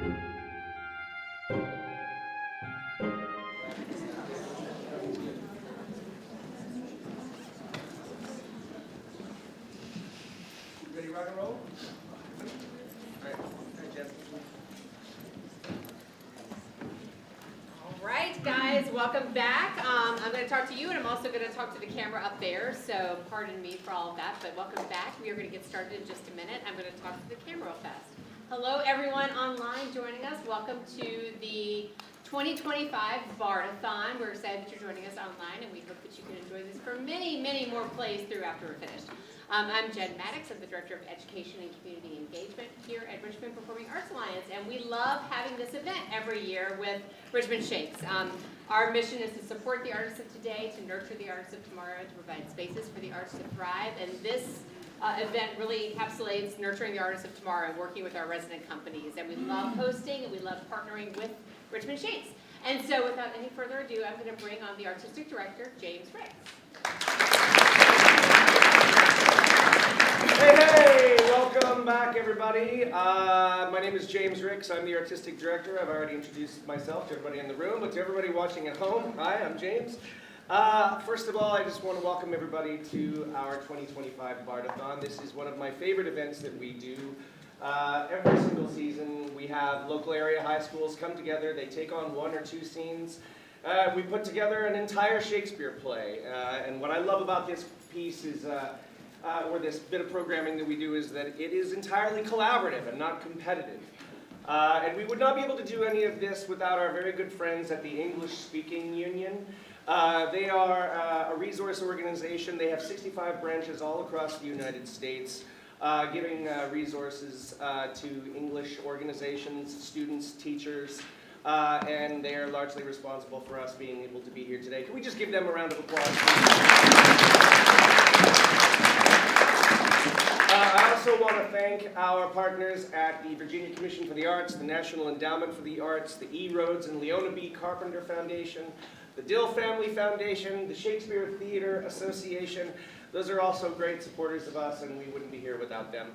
Ready, rock and roll? All right, Jeff. All right, guys, welcome back. I'm going to talk to you, and I'm also going to talk to the camera up there, so pardon me for all of that, but welcome back. We are going to get started in just a minute. I'm going to talk to the camera real fast. Hello, everyone online joining us. Welcome to the 2025 Bardathon. We're excited that you're joining us online, and we hope that you can enjoy this for many, many more plays through after we're finished. I'm Jen Maddox. I'm the Director of Education and Community Engagement here at Richmond Performing Arts Alliance, and we love having this event every year with Richmond Shakes. Our mission is to support the artists of today, to nurture the artists of tomorrow, to provide spaces for the arts to thrive, and this event really encapsulates nurturing the artists of tomorrow and working with our resident companies. And we love hosting, and we love partnering with Richmond Shakes. And so without any further ado, I'm going to bring on the Artistic Director, James Ricks. Hey, welcome back, everybody. My name is James Ricks. I'm the Artistic Director. I've already introduced myself to everybody in the room, but to everybody watching at home, hi, I'm James. First of all, I just want to welcome everybody to our 2025 Bardathon. This is one of my favorite events that we do. Every single season, we have local area high schools come together. They take on one or two scenes. We put together an entire Shakespeare play. And what I love about this piece is, or this bit of programming that we do, is that it is entirely collaborative and not competitive. And we would not be able to do any of this without our very good friends at the English Speaking Union. They are a resource organization. They have 65 branches all across the United States, giving resources to English organizations, students, teachers, and they are largely responsible for us being able to be here today. Can we just give them a round of applause? I also want to thank our partners at the Virginia Commission for the Arts, the National Endowment for the Arts, the E. Rhodes and Leona B. Carpenter Foundation, the Dill Family Foundation, the Shakespeare Theater Association. Those are also great supporters of us, and we wouldn't be here without them.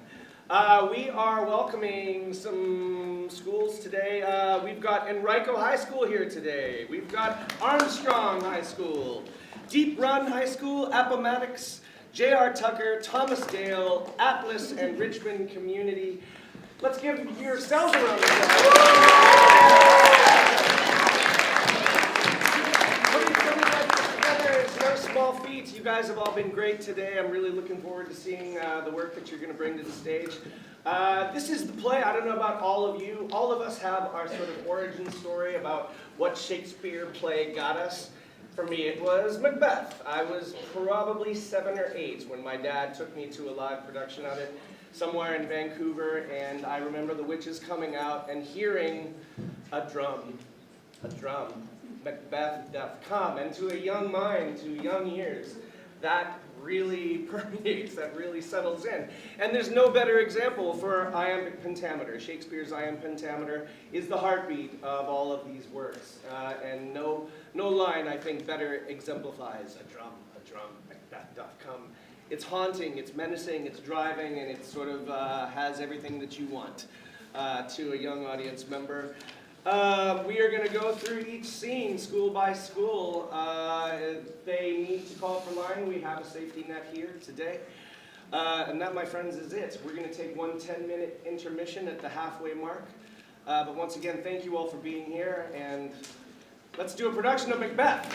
We are welcoming some schools today. We've got Enrico High School here today. We've got Armstrong High School, Deep Run High School, Appomattox, J.R. Tucker, Thomas Dale, Atlas, and Richmond Community. Let's give yourselves a round of applause. It's no small feat. You guys have all been great today. I'm really looking forward to seeing the work that you're going to bring to the stage. This is the play. I don't know about all of you. All of us have our sort of origin story about what Shakespeare play got us. For me, it was Macbeth. I was probably 7 or 8 when my dad took me to a live production of it somewhere in Vancouver, and I remember the witches coming out and hearing a drum, Macbeth doth come, and to a young mind, to young ears, that really permeates, that really settles in. And there's no better example for iambic pentameter. Shakespeare's iambic pentameter is the heartbeat of all of these works, and no line, I think, better exemplifies a drum, Macbeth doth come. It's haunting, it's menacing, it's driving, and it sort of has everything that you want to a young audience member. We are going to go through each scene, school by school. If they need to call for line, we have a safety net here today. And that, my friends, is it. We're going to take one 10-minute intermission at the halfway mark. But once again, thank you all for being here, and let's do a production of Macbeth.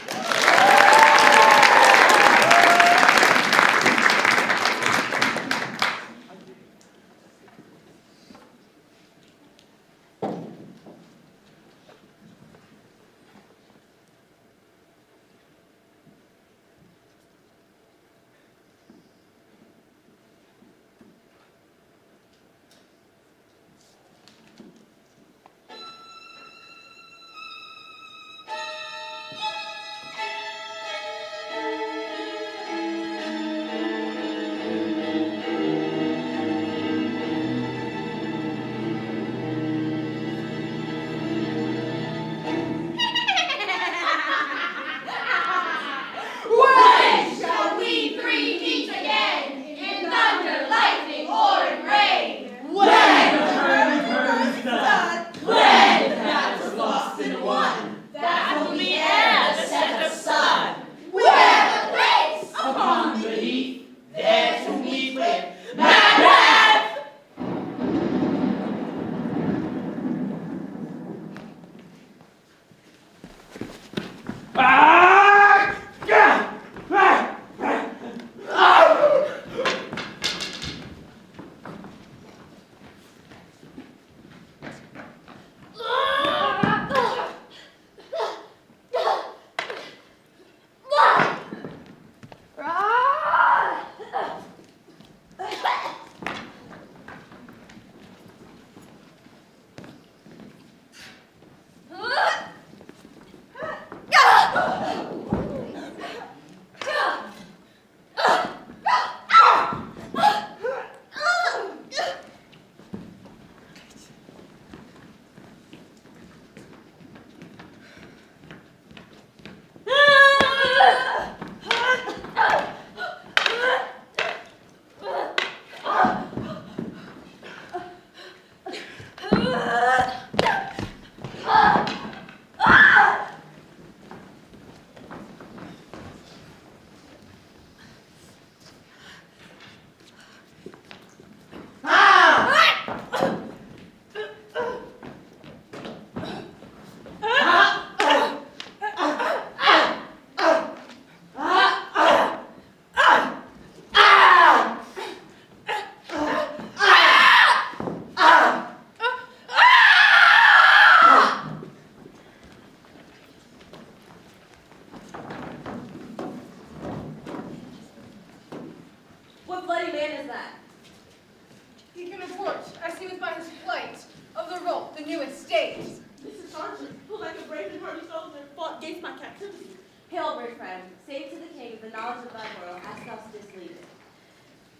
new estate. Mrs. Sargent, who like a brave and hardy soldier fought against my captivity. Hail, brave friend, save to the king the knowledge of thy royal, as thou didst lead it.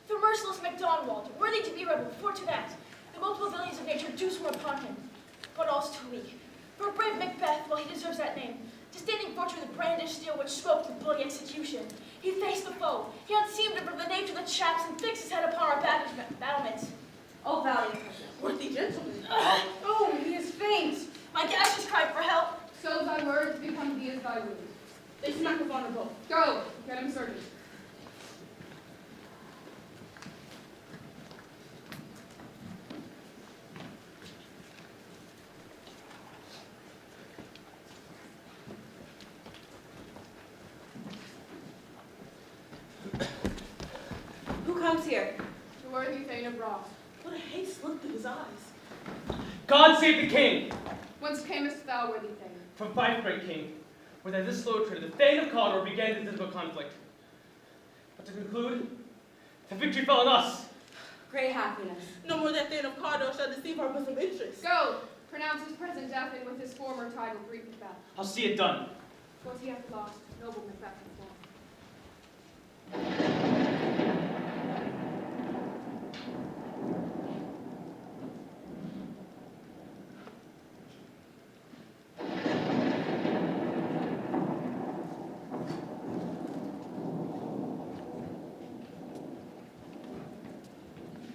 For merciless MacDonald, worthy to be rebel, for to that, the multiple villains of nature do swear upon him. But all's too weak. For brave Macbeth, while he deserves that name, to standing fortress with brandished steel which spoke to bloody execution, he faced the foe, he unseamed him from the nature of the chaps, and fixed his head upon our battlements. O valiant Christian, Worthy gentleman. Oh, he is faint. My gashes cried for help. So thy words become thee as thy wounds. They smack of honor both. Go, get him surgeon. who comes here? The worthy Thane of Ross. What a haste looked through his eyes. God save the king! Whence camest thou, worthy Thane? From Fife, great king, where at this slow trade the Thane of Cawdor began this dismal conflict. But to conclude, the victory fell on us. Great happiness. No more that Thane of Cawdor shall deceive our bosom interest. Go, pronounce his present death, and with his former title greet Macbeth. I'll see it done. What he hath lost, noble Macbeth hath won.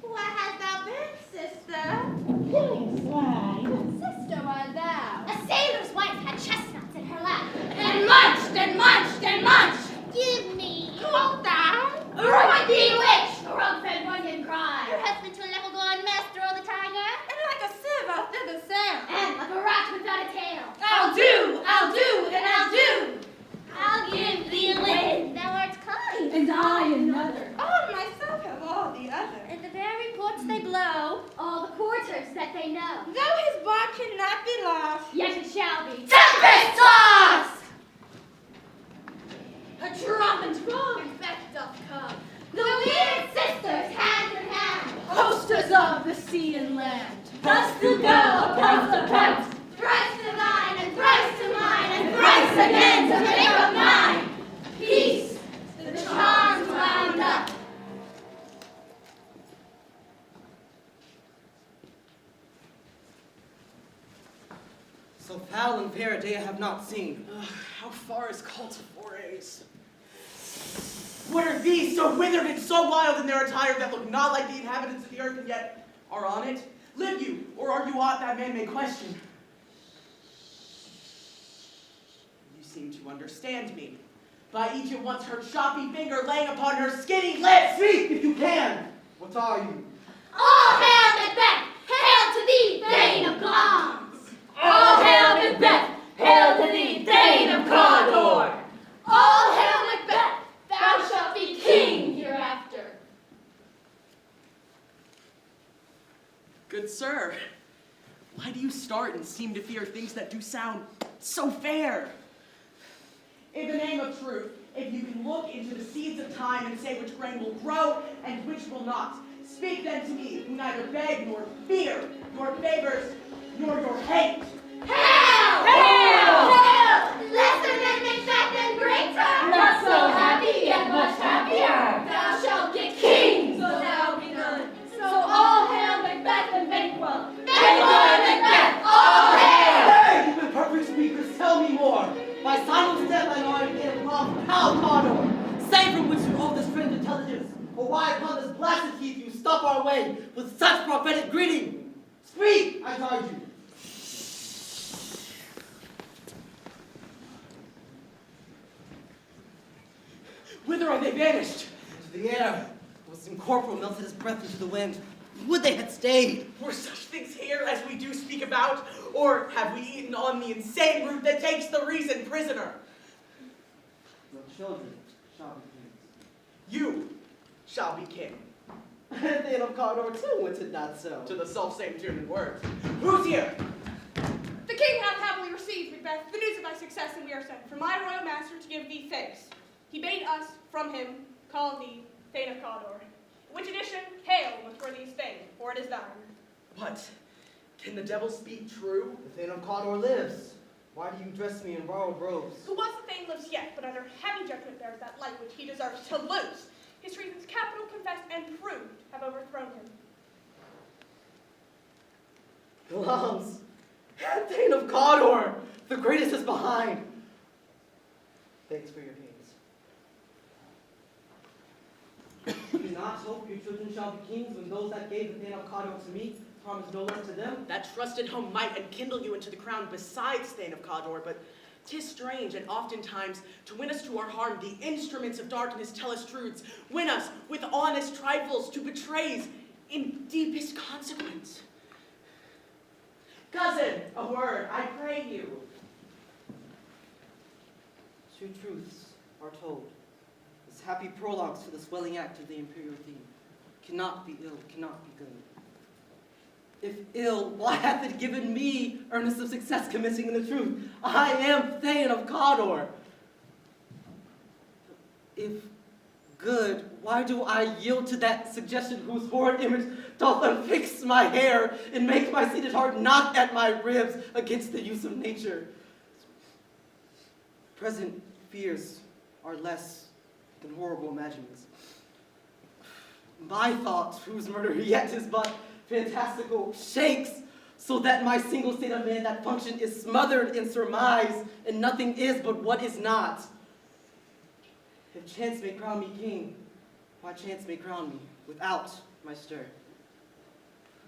Where hast thou been, sister? Sister, art thou? A sailor's wife had chestnuts in her lap, and munched and munched and munched. Give me. Hold down. Ruin thee, witch! A rogue-fed Runyon cried. Your husband to a level gone master of the tiger, And like a sieve after the sound. and like a rat without a tail. I'll do, and I'll do. I'll give thee a wind. Thou art kind. And I another. All myself have all the other. And the very ports they blow, all the quarters that they know. Though his bark cannot be lost. Yet it shall be. Tempest tossed! A drop and drop. Macbeth doth come. The weird sisters, hand in hand. Hostess of the sea and land. Thus to go across the pent. Thrice to thine, and thrice to mine, and thrice again to make up mine. Peace, the charms wound up. So foul and fair a day I have not seen. How far is called to forays? What are these, so withered and so wild in their attire, that look not like the inhabitants of the earth, and yet are on it? Live you, or are you aught that man may question? You seem to understand me. By each at once her choppy finger laying upon her skinny lips. Speak if you can. What are you? All hail Macbeth! Hail to thee, Thane of Glamis! All hail Macbeth! Hail to thee, Thane of Cawdor! All hail Macbeth! Thou shalt be king hereafter. Good sir, why do you start and seem to fear things that do sound so fair? In the name of truth, if you can look into the seeds of time and say which grain will grow and which will not, speak then to me, who neither beg nor fear your favors nor your hate. Hail! Hail! Hail! Lesser than Macbeth and greater! Not so happy, yet much happier! Thou shalt get king, so thou be none. So all hail Macbeth and Banquo! Banquo and Macbeth, all hail! Hey, you impervious speakers, tell me more. By Simon's death I know I became a prophet of Hal Cawdor. Say from which you owe this strange intelligence, or why upon this blasted heath you stop our way with such prophetic greeting. Speak, I charge you. Whither are they vanished? Into the air. Wisdom corporal melted his breath into the wind. Would they had stayed! Were such things here as we do speak about? Or have we eaten on the insane root that takes the reason prisoner? The children shall be kings. You shall be king. And Thane of Cawdor too, was it not so? To the self-same tune and words. Who's here? The king hath happily received, Macbeth, the news of thy success, and we are sent from my royal master to give thee thanks. He bade us, from him, call thee Thane of Cawdor. Which addition, hail with worthiest fame, for it is thine. What? Can the devil speak true? The Thane of Cawdor lives. Why do you dress me in borrowed robes? Who was the Thane lives yet, but under heavy judgment bears that life which he deserves to lose. His treasons capital, confessed, and proved have overthrown him. Lums, Thane of Cawdor, the greatest is behind. Thanks for your pains. You do not hope your children shall be kings when those that gave the Thane of Cawdor to me promised no less to them? That trust in home might enkindle you into the crown besides Thane of Cawdor, but 'tis strange, and oftentimes, to win us to our harm, the instruments of darkness tell us truths, win us with honest trifles to betrays in deepest consequence. Cousin, a word, I pray you. Two truths are told. This happy prologues to the swelling act of the imperial theme. Cannot be ill, cannot be good. If ill, why hath it given me earnest of success commencing in the truth? I am Thane of Cawdor. If good, why do I yield to that suggestion whose horrid image doth unfix my hair and make my seated heart knock at my ribs against the use of nature? Present fears are less than horrible imaginings. My thought, whose murder yet is but fantastical, shakes, so that my single state of man, that function is smothered in surmise, and nothing is but what is not. If chance may crown me king, why chance may crown me without my stir.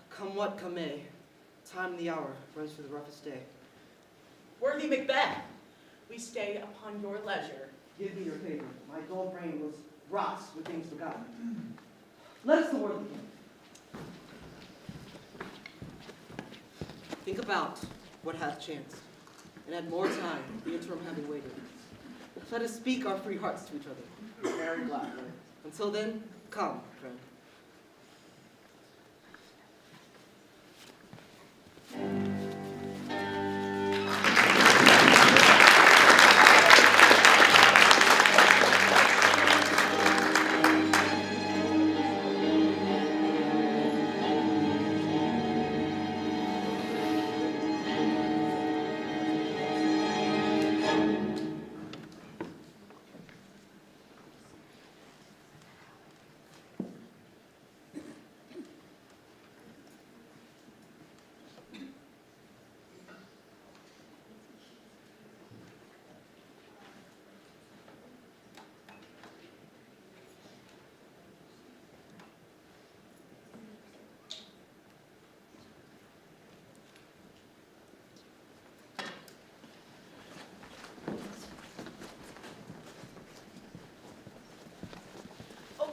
Come what come may, time and the hour runs for the roughest day. Worthy Macbeth, we stay upon your leisure. Give me your favor. My dull brain was wrought with things forgotten. Let us the worthy king. Think about what hath chanced, and add more time, the interim having waited. Let us speak our free hearts to each other. Very gladly. Until then, come, friend.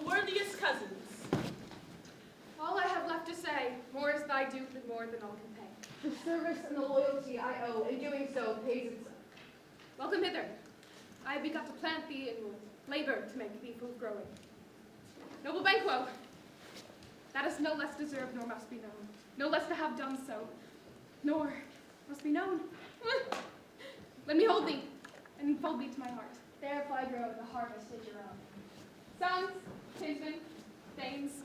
Worthiest cousins. All I have left to say, more is thy due than more than all can pay. The service and the loyalty I owe, in doing so, pays itself. Welcome hither. I have begun to plant thee and will labor to make thee full growing. Noble Banquo, that is no less deserved nor must be known, no less to have done so, nor must be known. Let me hold thee and enfold thee to my heart. There if I grow, the harvest is your own. Sons, kinsmen, thanes,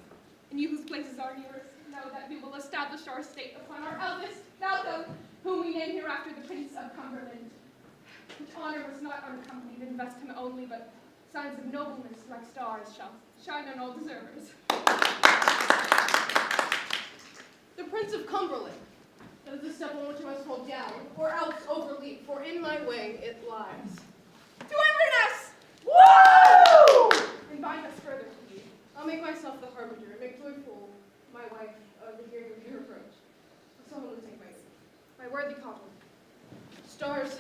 and you whose places are yours, know that we will establish our state upon our eldest, Malcolm, whom we name hereafter the Prince of Cumberland, which honor was not unaccompanied to invest him only, but signs of nobleness like stars shall shine on all deservers. The Prince of Cumberland. That is the step on which I must hold down, or else overleap, for in my way it lies. To Inverness! Woo! And bind us further to thee. I'll make myself the harbinger, and make joyful my wife of the hearing of your approach. Someone will take my seat. My worthy Cotton. Stars,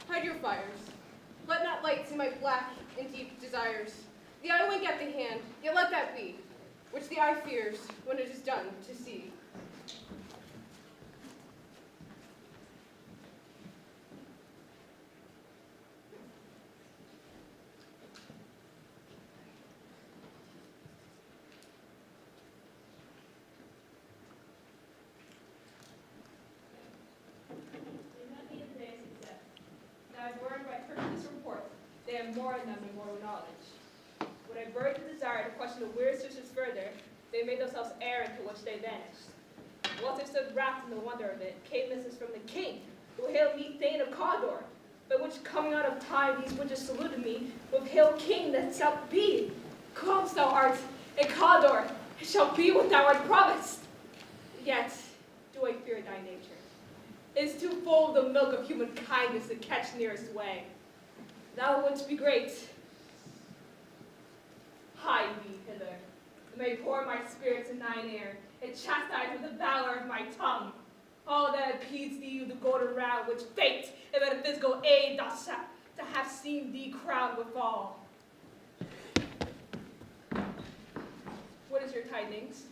hide your fires. Let not light see my black and deep desires. The eye wink at the hand, yet let that be, which the eye fears when it is done to see. They have more in them and more knowledge. When I buried the desire to question the weird sisters further, they made themselves error into which they vanished. whilst I stood wrapped in the wonder of it, came messages from the king, who hailed me Thane of Cawdor, by which coming out of time these witches saluted me with Hail King that shalt be. Comes thou art, and Cawdor, it shall be what thou art promised. Yet do I fear thy nature. It is too full of the milk of human kindness to catch nearest way. Thou wouldst be great. Hie thee hither, and may pour my spirits in thine ear, and chastise with the valor of my tongue all that impedes thee with the golden round which fate and metaphysical aid doth to have seen thee crowned withal. What is your tidings?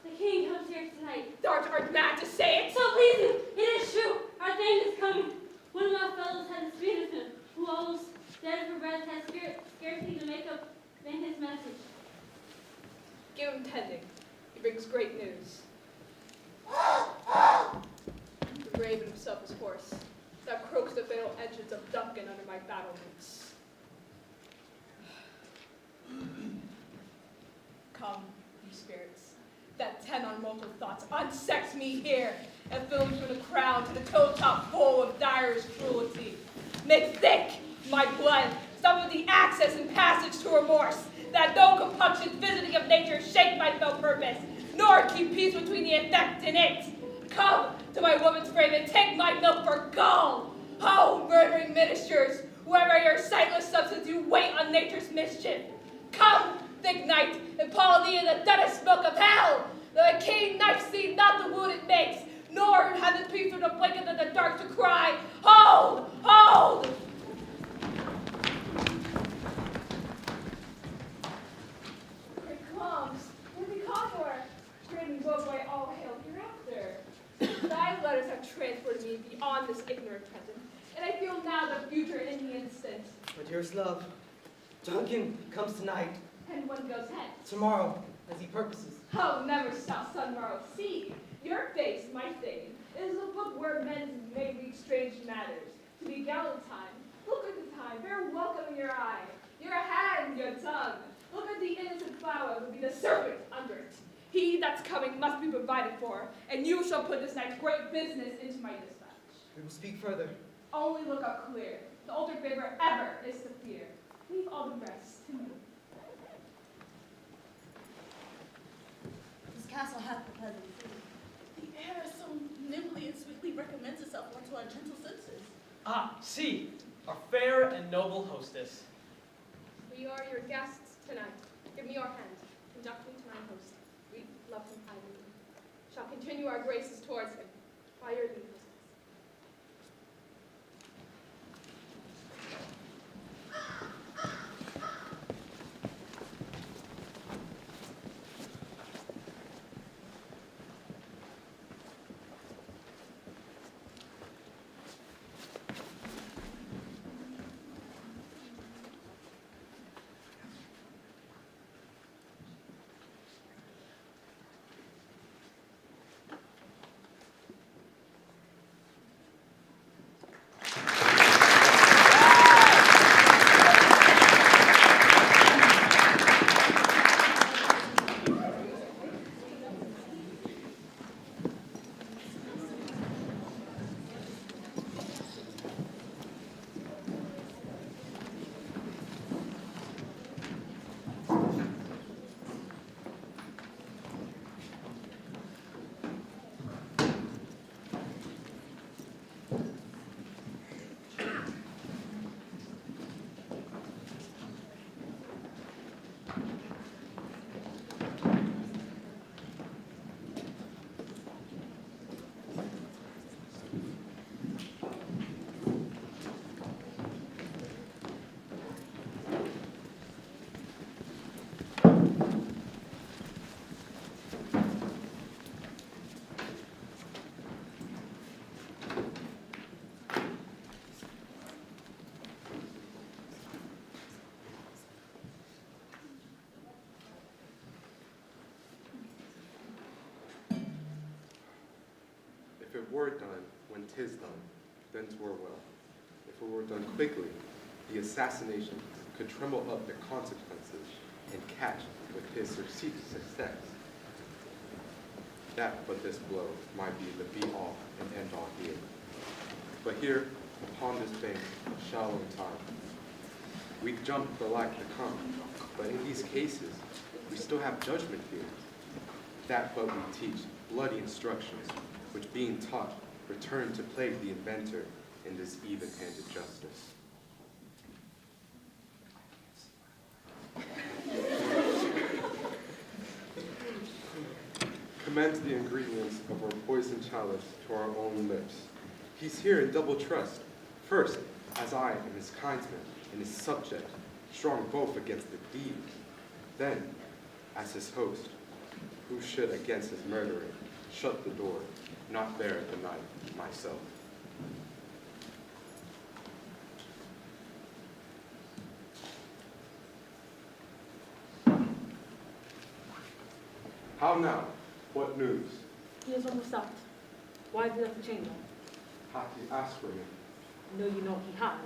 The king comes here tonight. Thou art mad to say it! So please you, it is true. Our Thane is coming. One of our fellows had a speed of him, who almost dead for breath has scarcity to make up in his message. Give him tending. He brings great news. The raven himself is hoarse. That croaks the fatal engines of Duncan under my battlements. Come, you spirits, that 10 unmortal thoughts unsex me here, and fill me from the crown to the toe-top full of direst cruelty. Make thick my blood, stop with the access and passage to remorse, that no compunction visiting of nature shake my fell purpose, nor keep peace between the effect and it. Come to my woman's frame and take my milk for gall. Oh, murdering ministers, whoever your sightless substitute wait on nature's mischief. Come, thick night, and pall thee in the deadest smoke of hell. The keen knife see not the wound it makes, nor have it peep through the blanket of the dark to cry, hold, hold! Great clams, worthy Cawdor, great and woe by all hail hereafter. Thy letters have transported me beyond this ignorant present, and I feel now the future in the instant. My dearest love, Duncan comes tonight, And one goes hence. tomorrow, as he purposes. Oh, never shall sun morrow see. Your face, my Thane, is a book where men may read strange matters. To be gallant time, look at the time, bear welcome in your eye. Your hand, your tongue. Look at the innocent flower, will be the serpent under it. He that's coming must be provided for, and you shall put this night's great business into my dispatch. We will speak further. Only look up clear. The older favor ever is to fear. Leave all the rest to me. This castle hath the pleasant food. The air so nimbly and sweetly recommends itself unto our gentle senses. Ah, see, our fair and noble hostess. We are your guests tonight. Give me your hand. Conduct me to my host. We love him highly. Shall continue our graces towards him. By your leave, hostess. If it were done when 'tis done, then 'twere well. If it were done quickly, the assassination could tremble up the consequences and catch with his success. that but this blow might be the be-all and end-all here. But here, upon this bank of shallowing time, we jump the like to come, but in these cases, we still have judgment here. That but we teach bloody instructions, which being taught, return to plague the inventor in this even-handed justice. Commend the ingredients of our poison chalice to our own lips. He's here in double trust. First, as I am his kinsman and his subject, strong both against the deed. Then, as his host, who should against his murderer shut the door, not bear the knife myself. How now? What news? He is almost out. Why have you left the chamber? Hath he asked for me? No, you know he has.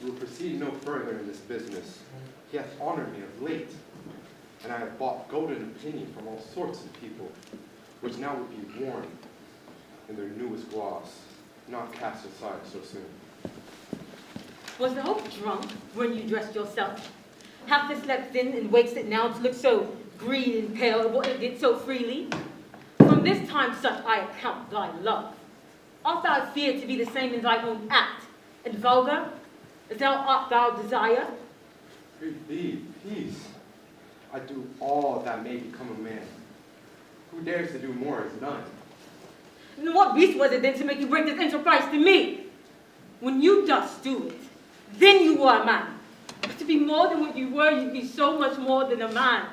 We will proceed no further in this business. He hath honored me of late, and I have bought golden opinion from all sorts of people, which now would be worn in their newest gloss, not cast aside so soon. Was the hope drunk when you dressed yourself? Hath it slept thin and wakes it now to look so green and pale, and what it did so freely? From this time such I account thy love. Art thou feared to be the same in thy own act, and vulgar, as thou art thou desire? Greet thee, peace. I do all that may become a man. Who dares to do more is none. And what beast was it then to make you bring this enterprise to me? When you dost do it, then you were a man. But to be more than what you were, you'd be so much more than a man.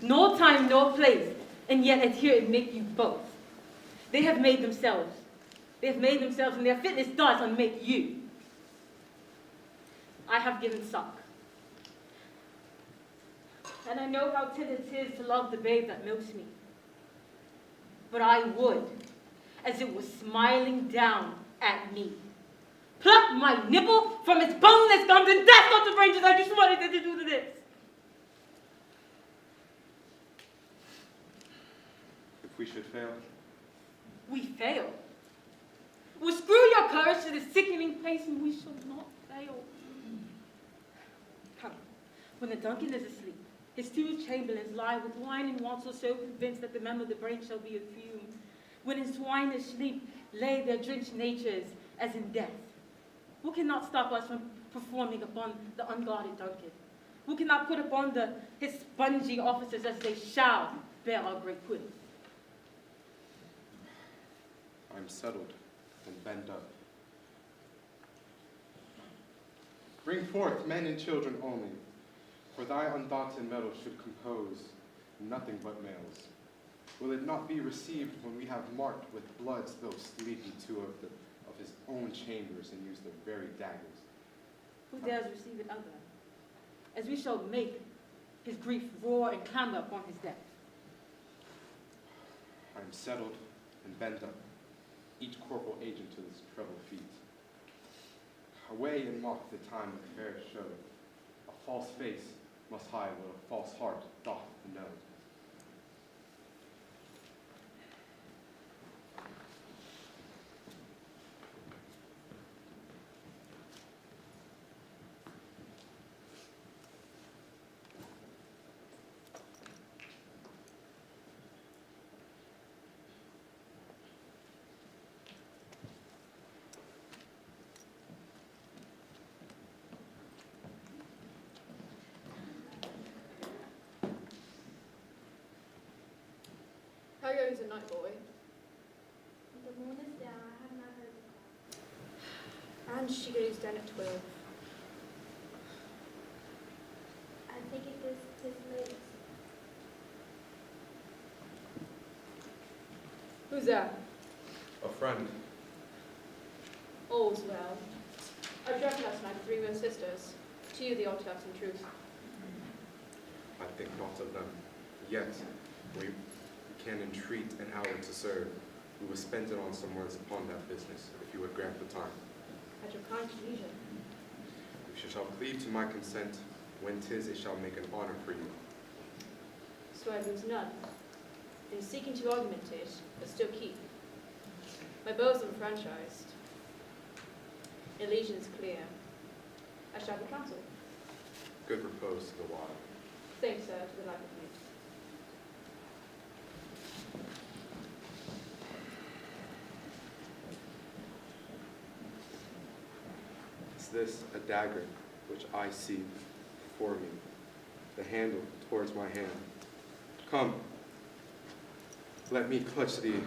No time, no place, and yet adhere and make you both. They have made themselves. They have made themselves, and their fitness does unmake you. I have given suck. And I know how tender 'tis to love the babe that milks me. But I would, as it was smiling down at me, pluck my nipple from its boneless gums, and that's not the ranges I just wanted it to do to this. If we should fail, We fail. Well, screw your courage to the sickening pace, and we shall not fail. Come, when the Duncan is asleep, his two chamberlains lie with wine and wassail, so convinced that the member of the brain shall be a fume. When in swine asleep lay their drenched natures as in death. Who cannot stop us from performing upon the unguarded Duncan? Who cannot put upon his spongy officers as they shall bear our great quid? I am settled and bent up. Bring forth men and children only, for thy undaunted metal should compose nothing but males. Will it not be received when we have marked with bloods those sleepy two of his own chambers and use their very daggers? Who dares receive it other? As we shall make his grief roar and clamor upon his death. I am settled and bent up, each corporal agent to his treble feet. Away and mock the time of fair show. A false face must hide what a false heart doth know. How goes the night, boy? The moon is down. I have not heard the call. And she goes down at 12. I think it is his legs. Who's that? A friend. All's well. I dreamt last night of 3 real sisters. To you, the Orthodox in truth. I think not of them. Yet, we can entreat an hour to serve. We will spend it on some words upon that business, if you would grant the time. At your kind leisure. You shall cleave to my consent, when 'tis it shall make an honor for you. So I lose none. in seeking to augmentate, but still keep. My bows enfranchised. Allegiance clear. I shall be counsel. Good repose to the water. Thanks, sir, to the life of youth. Is this a dagger which I see before me, the handle towards my hand? Come, let me clutch thee.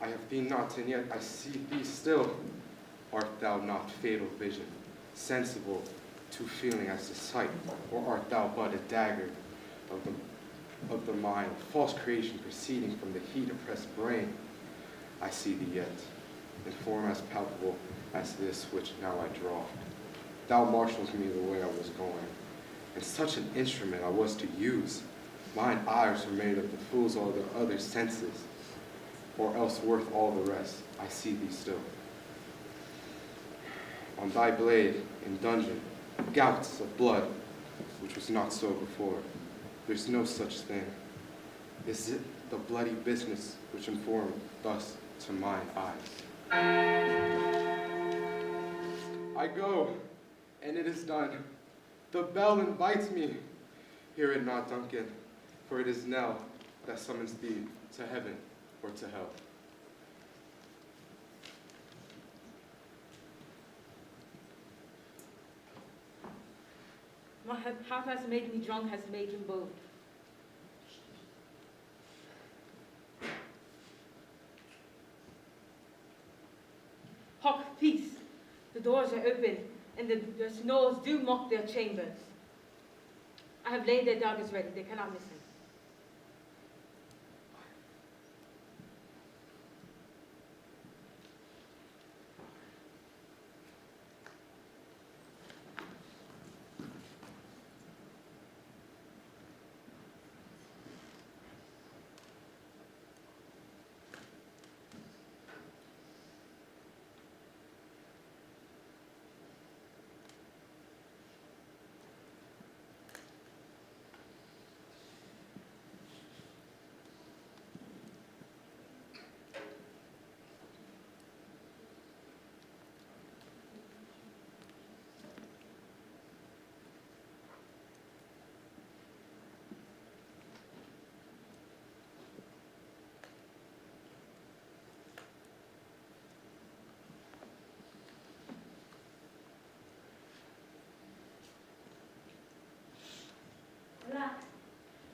I have thee not, and yet I see thee still. Art thou not fatal vision, sensible to feeling as to sight, or art thou but a dagger of the mind, false creation proceeding from the heat-oppressed brain? I see thee yet, in form as palpable as this which now I draw. Thou marshals me the way I was going, and such an instrument I was to use. Mine eyes were made of the fool's all the other senses, or else worth all the rest. I see thee still. On thy blade, in dungeon, gouts of blood, which was not so before. There's no such thing. Is it the bloody business which informed thus to mine eyes? I go, and it is done. The bell invites me. Hear it not, Duncan, for it is Nell that summons thee to heaven or to hell. My half has made me drunk, has made him bold. Hark, peace! The doors are open, and the snores do mock their chambers. I have laid their daggers ready, they cannot miss him.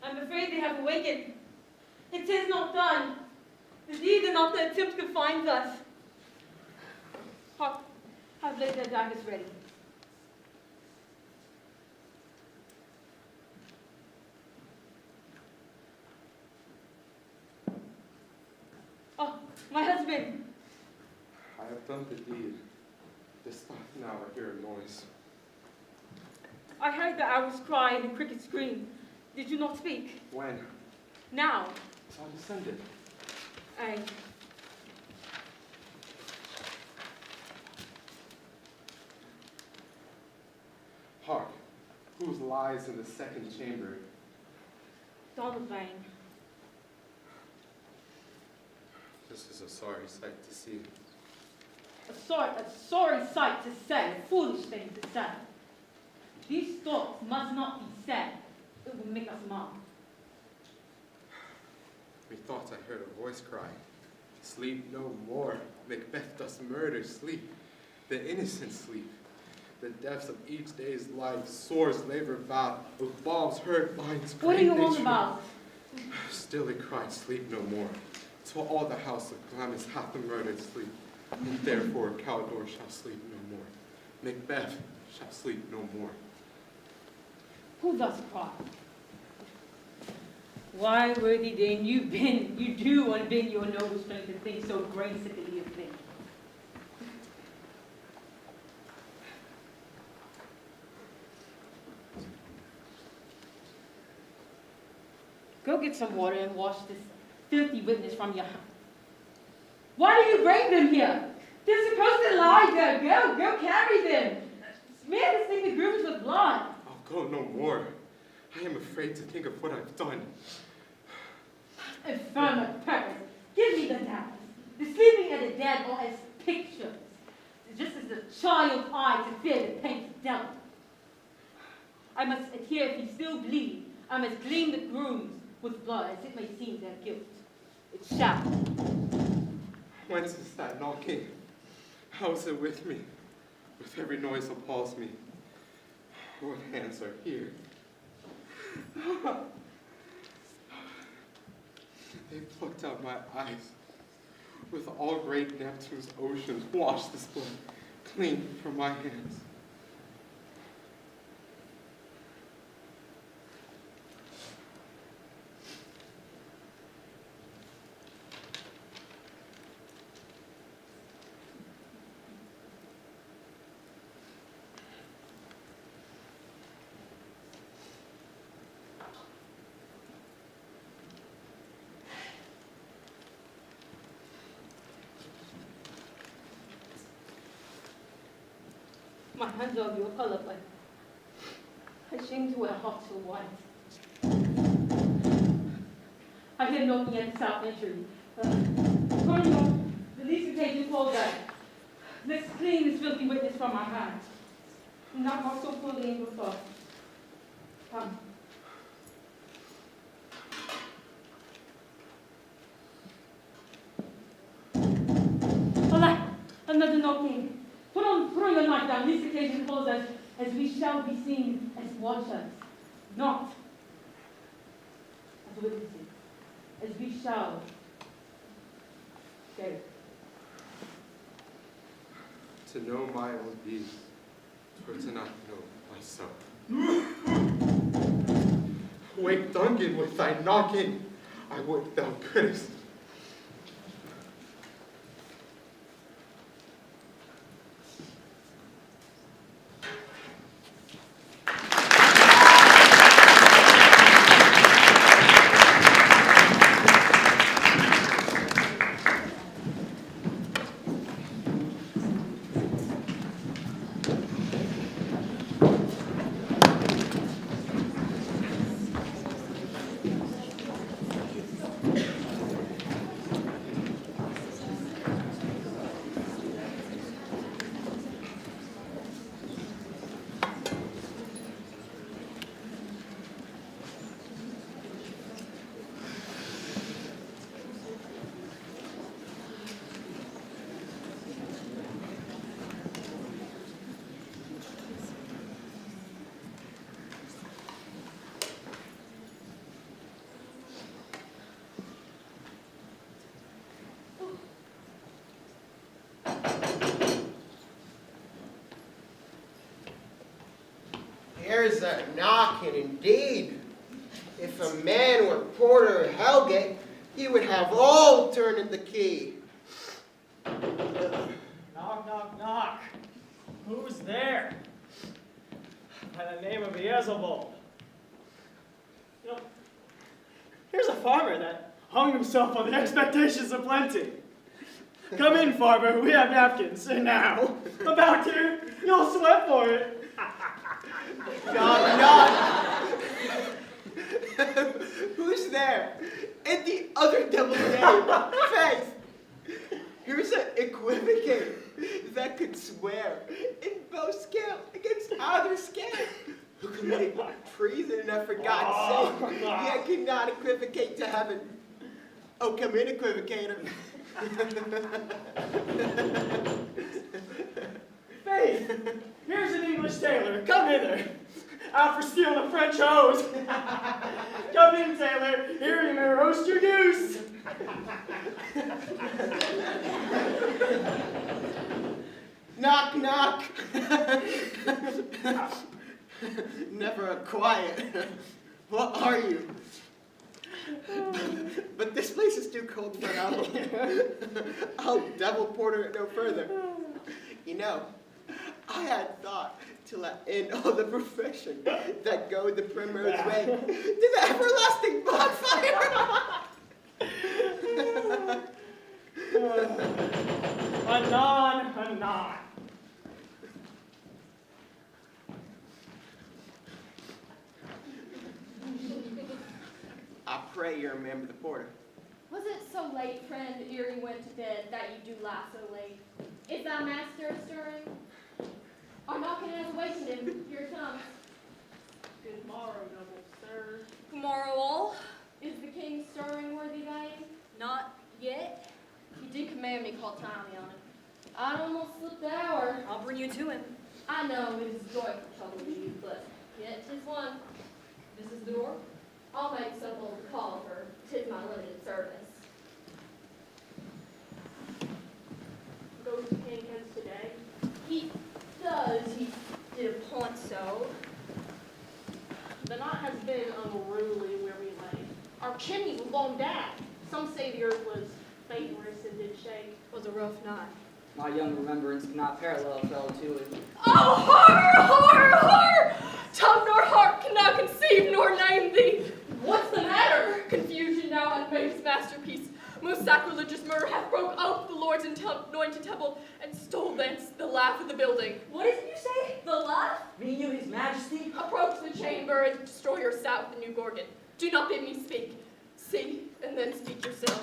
I'm afraid they have awakened. It is not done. The deed and not the attempt confines us. Hark, have laid their daggers ready. Oh, my husband. I have done the deed. This now I hear a noise. I heard the owl's cry and the cricket scream. Did you not speak? When? Now. So I descended. I... Hark, whose lies in the second chamber? Donald Vane. This is a sorry sight to see. A sorry sight to say, a foolish thing to say. These thoughts must not be said. It will make us mad. Methought I heard a voice cry, sleep no more. Macbeth does murder sleep. The innocent sleep. The depths of each day's life, sores labor about, with bombs hurt minds. What are you on about? Still it cried, sleep no more. Till all the house of Glamis hath the murdered sleep. And therefore Caldor shall sleep no more. Macbeth shall sleep no more. Who thus cried? Why, worthy Dane, you do unbend your noble strength to think so gracefully of things. Go get some water and wash this filthy witness from your hand. Why do you bring them here? They're supposed to lie there. Go carry them. Smear this thing with grooms with blood. I'll go no more. I am afraid to think of what I've done. Infirm of purpose. Give me the doubts. The sleeping and the dead are as pictures, just as the child's eye to fear the painted devil. I must adhere if he still bleed. I must gleam the grooms with blood, as it may seem their guilt. It shall. Whence is that knocking? How is it with me? With every noise appalls me. What hands are here? They plucked out my eyes. With all great Neptune's oceans, wash this blood clean from my hands. My hands are of your color, but I shame to wear hearts so white. I hear knocking at the south entry. Colonel, the least occasion calls that. Let's clean this filthy witness from our hands. Not more so fully in your thoughts. Come. Alas, another knocking. Put on your knife down. This occasion calls us, as we shall be seen as watchers, not as witnesses, as we shall go. To know my own deeds, or to not know myself. Wake Duncan with thy knocking, I would thou couldst. There's a knocking indeed. If a man were porter of Hellgate, he would have all turning the key. Knock, knock, knock. Who's there? By the name of Beelzebub. You know, here's a farmer that hung himself on the expectations of plenty. Come in, farmer, we have napkins. And now, about here, you'll sweat for it. Knock, knock. Who's there? In the other devil's name, Faith. Here's an equivocate that could swear in both scale against either scale. Who committed treason enough for God's sake, yet cannot equivocate to heaven. Oh, come in, equivocator. Faith, here's an English tailor. Come hither. Out for stealing a French hose. Come in, tailor. Here you may roast your goose. Knock, knock. Never a quiet. What are you? But this place is too cold for an owl. I'll devil porter it no further. You know, I had thought to let in all the profession that go the primrose way to the everlasting bonfire. Anon, anon. I pray you remember the porter. Was it so late, friend, ere you went to bed, that you do lie so late? Is thy master stirring? Our knocking has awakened him. Here it comes. Good morrow, noble sir. Good morrow, all. Is the king stirring, worthy dame? Not yet. You did command me call timely on it. I'd almost slipped the hour. I'll bring you to him. I know it is joyful trouble to you, but yet 'tis one. This is the door. I'll make so bold to call for 'tis my limited service. Goes the king hence today. He does. He did appoint so. The night has been unruly where we lay. Our chimneys were blown down. Some say the earth was vaporous and did shake. It was a rough night. My young remembrance cannot parallel fell to it. Oh, horror, horror, horror! Tongue nor heart can now conceive nor name thee. What's the matter? Confusion now unmade his masterpiece. Most sacrilegious murder hath broke out the Lord's anointed temple and stole thence the life of the building. What is it you say? The life? Mean you, his majesty? Approach the chamber and destroy your stout with the new gorgon. Do not bid me speak. See, and then speak yourselves.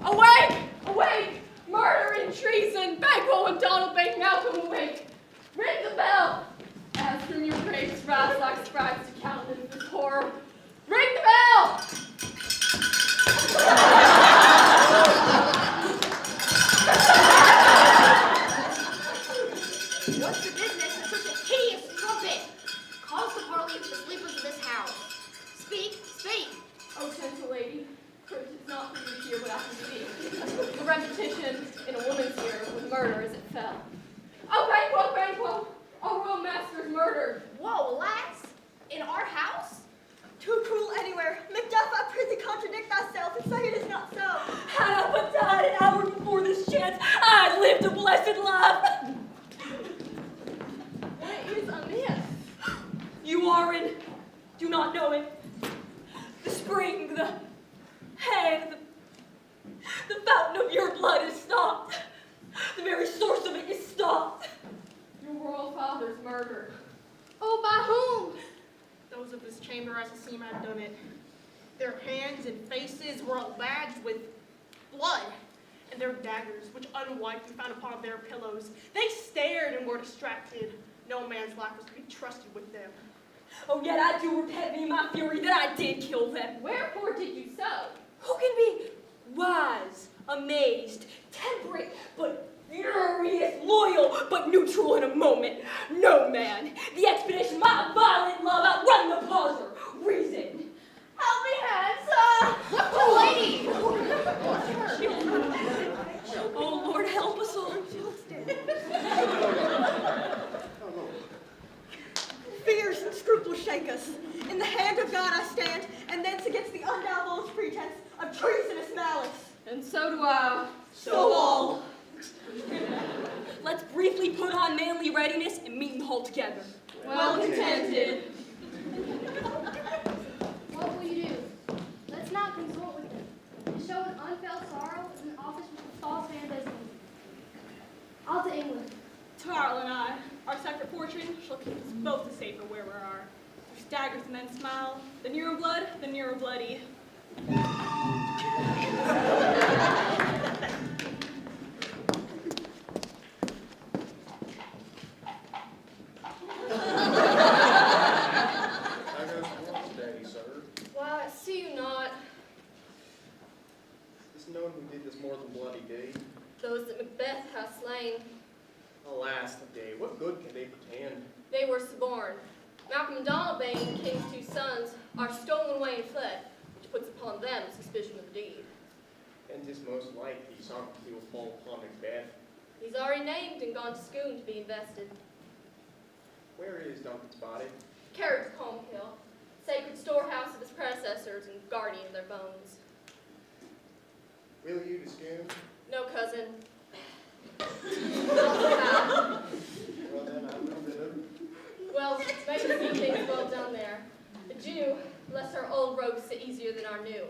Awake! Awake! Murder and treason! Bagwell and Donald Bank, Malcolm, awake! Ring the bell! As from your graves rise like sprites to countenance this horror. Ring the bell! What's the business of such a hideous trumpet? Cause the parley of the sleepers of this house. Speak, speak. Oh, gentle lady, for it is not for you to hear what I can speak. A repetition in a woman's ear was murder as it fell. Oh, Banquo, Banquo! Our royal master is murdered. Whoa, lass! In our house? Too cruel anywhere. Macduff, I prithee contradict thyself and say it is not so. Had I but died an hour before this chance, I'd lived a blessed life. What is amiss? You are in, do not know it. The spring, the hand, the fountain of your blood is stopped. The very source of it is stopped. Your royal father's murdered. Oh, by whom? Those of this chamber as I seem had done it. Their hands and faces were alleged with blood, and their daggers, which unwiped and found upon their pillows. They stared and were distracted. No man's life was to be trusted with them. Oh, yet I do repent me in my fury that I did kill them. Wherefore did you so? Who can be wise, amazed, temperate, but furious, loyal, but neutral in a moment? No man. The expedition, my violent love, outrun the pauser. Reason. Help me, hands. Oh, lady! Oh, Lord, help us all. Fears and scruples shake us. In the hand of God I stand, and thence against the undivulged pretense of treasonous malice. And so do I. So all. Let's briefly put on manly readiness and meet in the hall together. Well contented. What will you do? Let's not consort with them. To show an unfelt sorrow is an office with a false phantasm. I'll to England. Tarl and I, our separate fortune, shall keep us both the safer where we are. There's daggers the men smile, the nearer blood, the nearer bloody. Why, see you not, Is known who did this more than bloody deed? those that Macbeth hath slain, Alas the day, what good can they pretend? they were suborned. Malcolm and Donalbain, the king's two sons, are stolen away and fled, which puts upon them suspicion of the deed. And 'tis most likely Soncrates will fall upon Macbeth. He's already named and gone to Scone to be invested. Where is Duncan's body? Carried to Colmkill, sacred storehouse of his predecessors and guardian of their bones. Will you to Scone? No, cousin. Well then, I will visit. Well, maybe see things well done there. The Jew, less our old rogues sit easier than our new.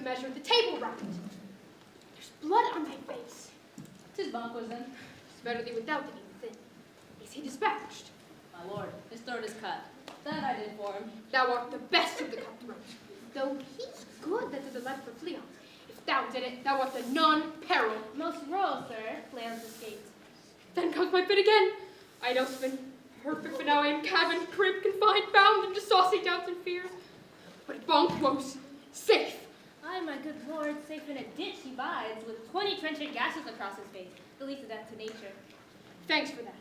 measure the table round. There's blood on my face. 'Tis Banquo's then. It's better thee without it even thin. Is he dispatched? My lord, his throat is cut. That I did for him. Thou art the best of the cutthroats, though he's good that the left for Fleon. If thou did it, thou art the non-peril. Most royal, sir. Fleon's escaped. Then comes my fit again. I know it's been perfect, but now I am cabin, crib, confined, bound into saucy doubts and fears. But Banquo's safe. Aye, my good lord, safe in a ditch he bides, with 20 trenchant gashes across his face, the least of death to nature. Thanks for that.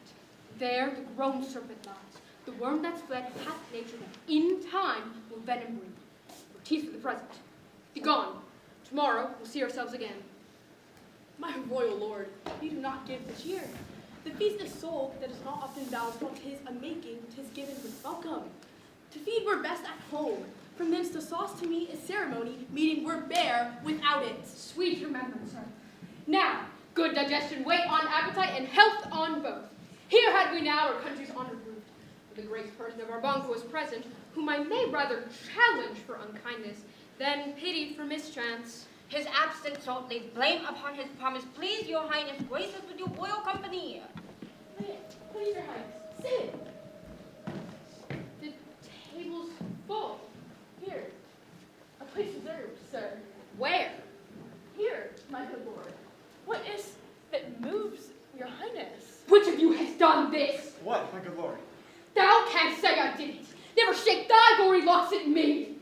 There the grown serpent lies. The worm that's fled hath nature that in time will venom breed. For teeth for the present. Be gone. Tomorrow we'll see ourselves again. My royal lord, you do not give the cheer. The feast is sold that is not often vowed, for 'tis a making, 'tis given with welcome. To feed we're best at home. From thence to sauce to meat is ceremony, meeting we're bare without it. Sweet remembrance, sir. Now, good digestion wait on appetite and health on both. Here had we now our country's honored root. The great person of our Banquo is present, whom I may rather challenge for unkindness than pity for mischance. His absence sought lays blame upon his promise. Please, your highness, grace us with your royal company. Please, your highness, sit. The table's full. Here, a place reserved, sir. Where? Here, my good lord. What is that moves your highness? Which of you has done this? What, my good lord? Thou canst say I did it. Never shake thy gory locks at me.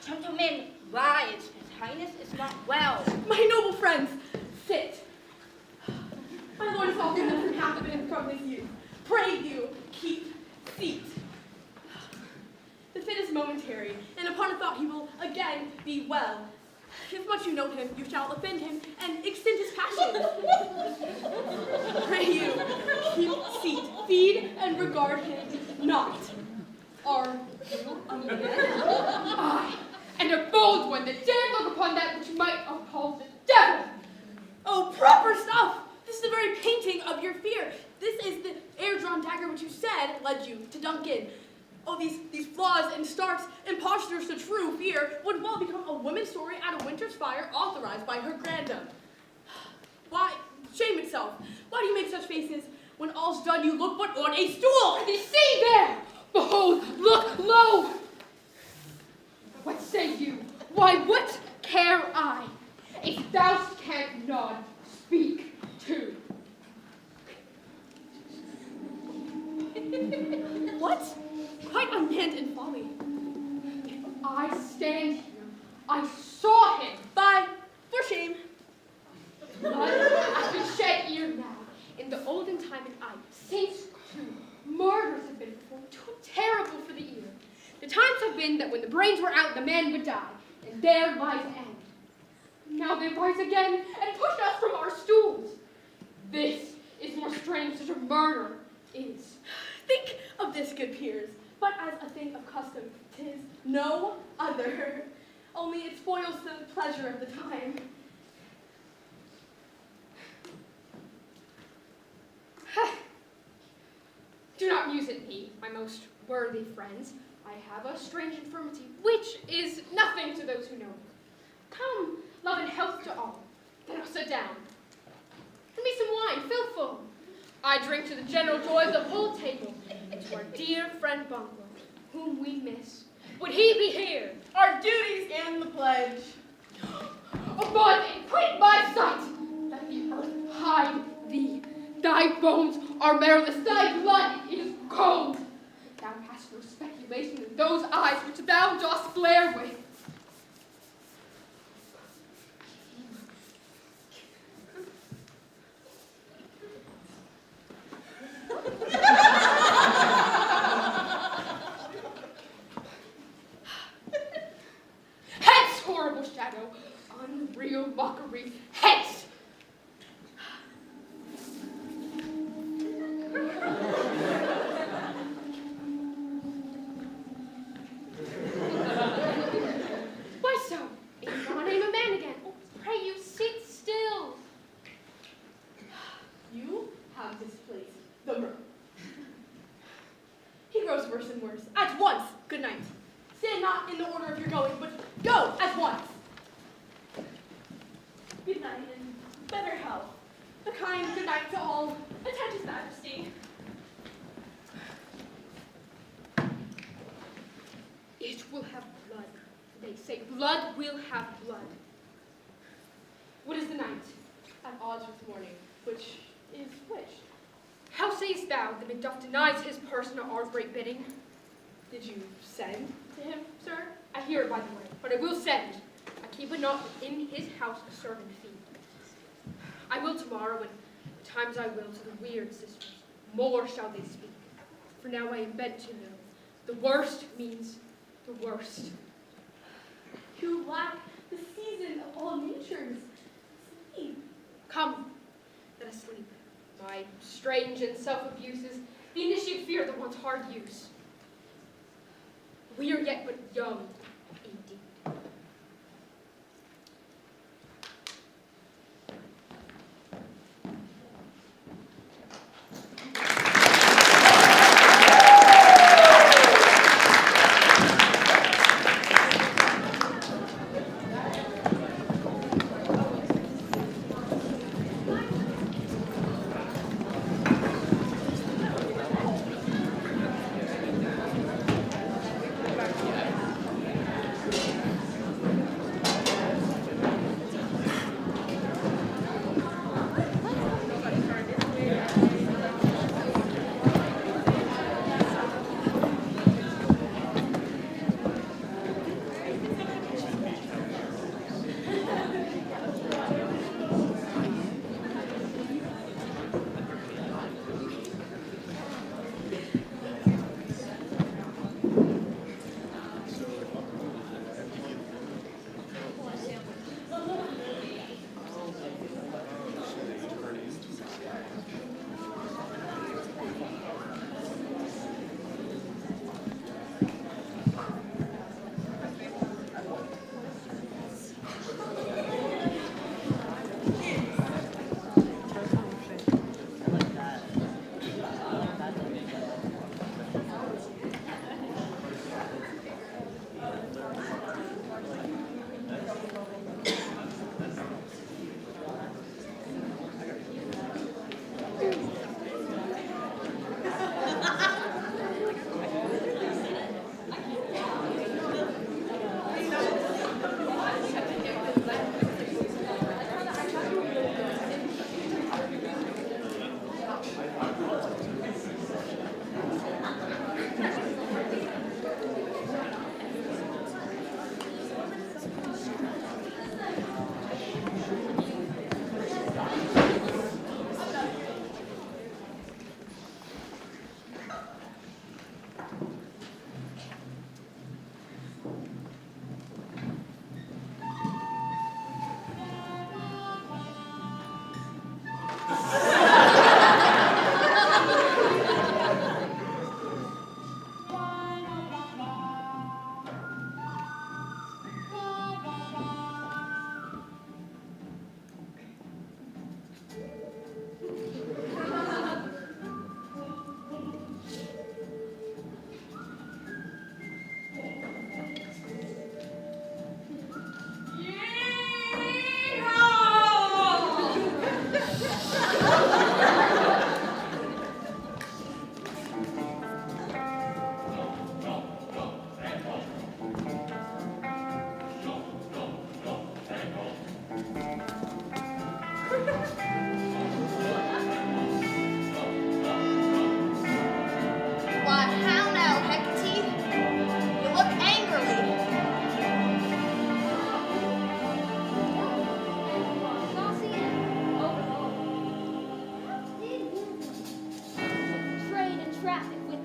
Gentlemen, rise. His highness is not well. My noble friends, sit. My lord is often known from half of it from his youth. Pray you, keep seat. The fit is momentary, and upon a thought he will again be well. If much you know him, you shall offend him and extend his passion. Pray you, keep seat, feed and regard him not. Are you a man? Aye, and a bold one that dared look upon that which might appall the devil. Oh, proper stuff! This is the very painting of your fear. This is the air-drawn dagger which you said led you to Duncan. Oh, these flaws and starts and postures to true fear would well become a woman's story at a winter's fire authorized by her grandam. Why, shame itself. Why do you make such faces when all's done you look but on a stool? And see there! Behold, look, lo! What say you? Why, what care I? If thou canst nod, speak too. What? Quite unmanned in folly. If I stand here, I saw him. Bye. For shame. Blood has been shed ere now. In the olden time and eye, saints too, murders have been performed too terrible for the ear. The times have been that when the brains were out, the man would die, and there lies the end. Now they rise again and push us from our stools. This is more strange than a murder is. Think of this, good peers, but as a thing of custom, 'tis no other. Only it spoils the pleasure of the time. Do not muse at me, my most worthy friends. I have a strange infirmity, which is nothing to those who know me. Come, love and health to all. Then I'll sit down. Give me some wine, fill full. I drink to the general joy of the whole table, and to our dear friend Banquo, whom we miss. Would he be here? Our duties and the pledge. Abide and quit my sight, that the earth hide thee. Thy bones are marrowless, thy blood is cold. Thou hast no speculation in those eyes which thou dost glare with. Hence, horrible shadow, unreal mockery, hence! Why so? Is your name a man again? Oh, pray you, sit still. You have displaced the room. He grows worse and worse. At once, good night. Stand not in the order of your going, but go at once. kind good night to all. Attend His Majesty. It will have blood. They say blood will have blood. What is the night? At odds with morning. Which is which? How sayest thou that Macduff denies his person at our great bidding? Did you send to him, sir? I hear it, by the way, but I will send. I keep it not in his house a servant fee. I will tomorrow, and times I will to the weird sisters. More shall they speak. For now I am bent to know. The worst means the worst. You lack the season of all natures. Sleep. Come, let us sleep. My strange and self-abuses, the initiate fear that wants hard use. We are yet but young, indeed.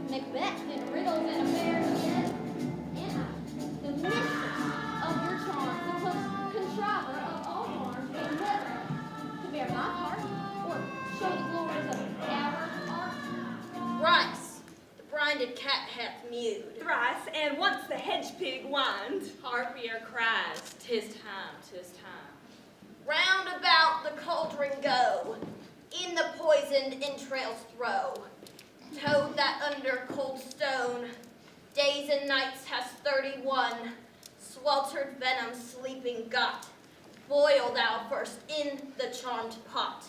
Macbeth and riddles and affairs yet. Am I the mistress of your charms, the contriver of all harms, but never to bear my part or show the glories of our art? Thrice the brinded cat hath mewed. Thrice, and once the hedge pig whined. Harpier cries, 'tis time, 'tis time. Round about the cauldron go, in the poisoned entrails throw. Toad that under cold stone, days and nights has 31, sweltered venom sleeping got. Boil thou first in the charmed pot.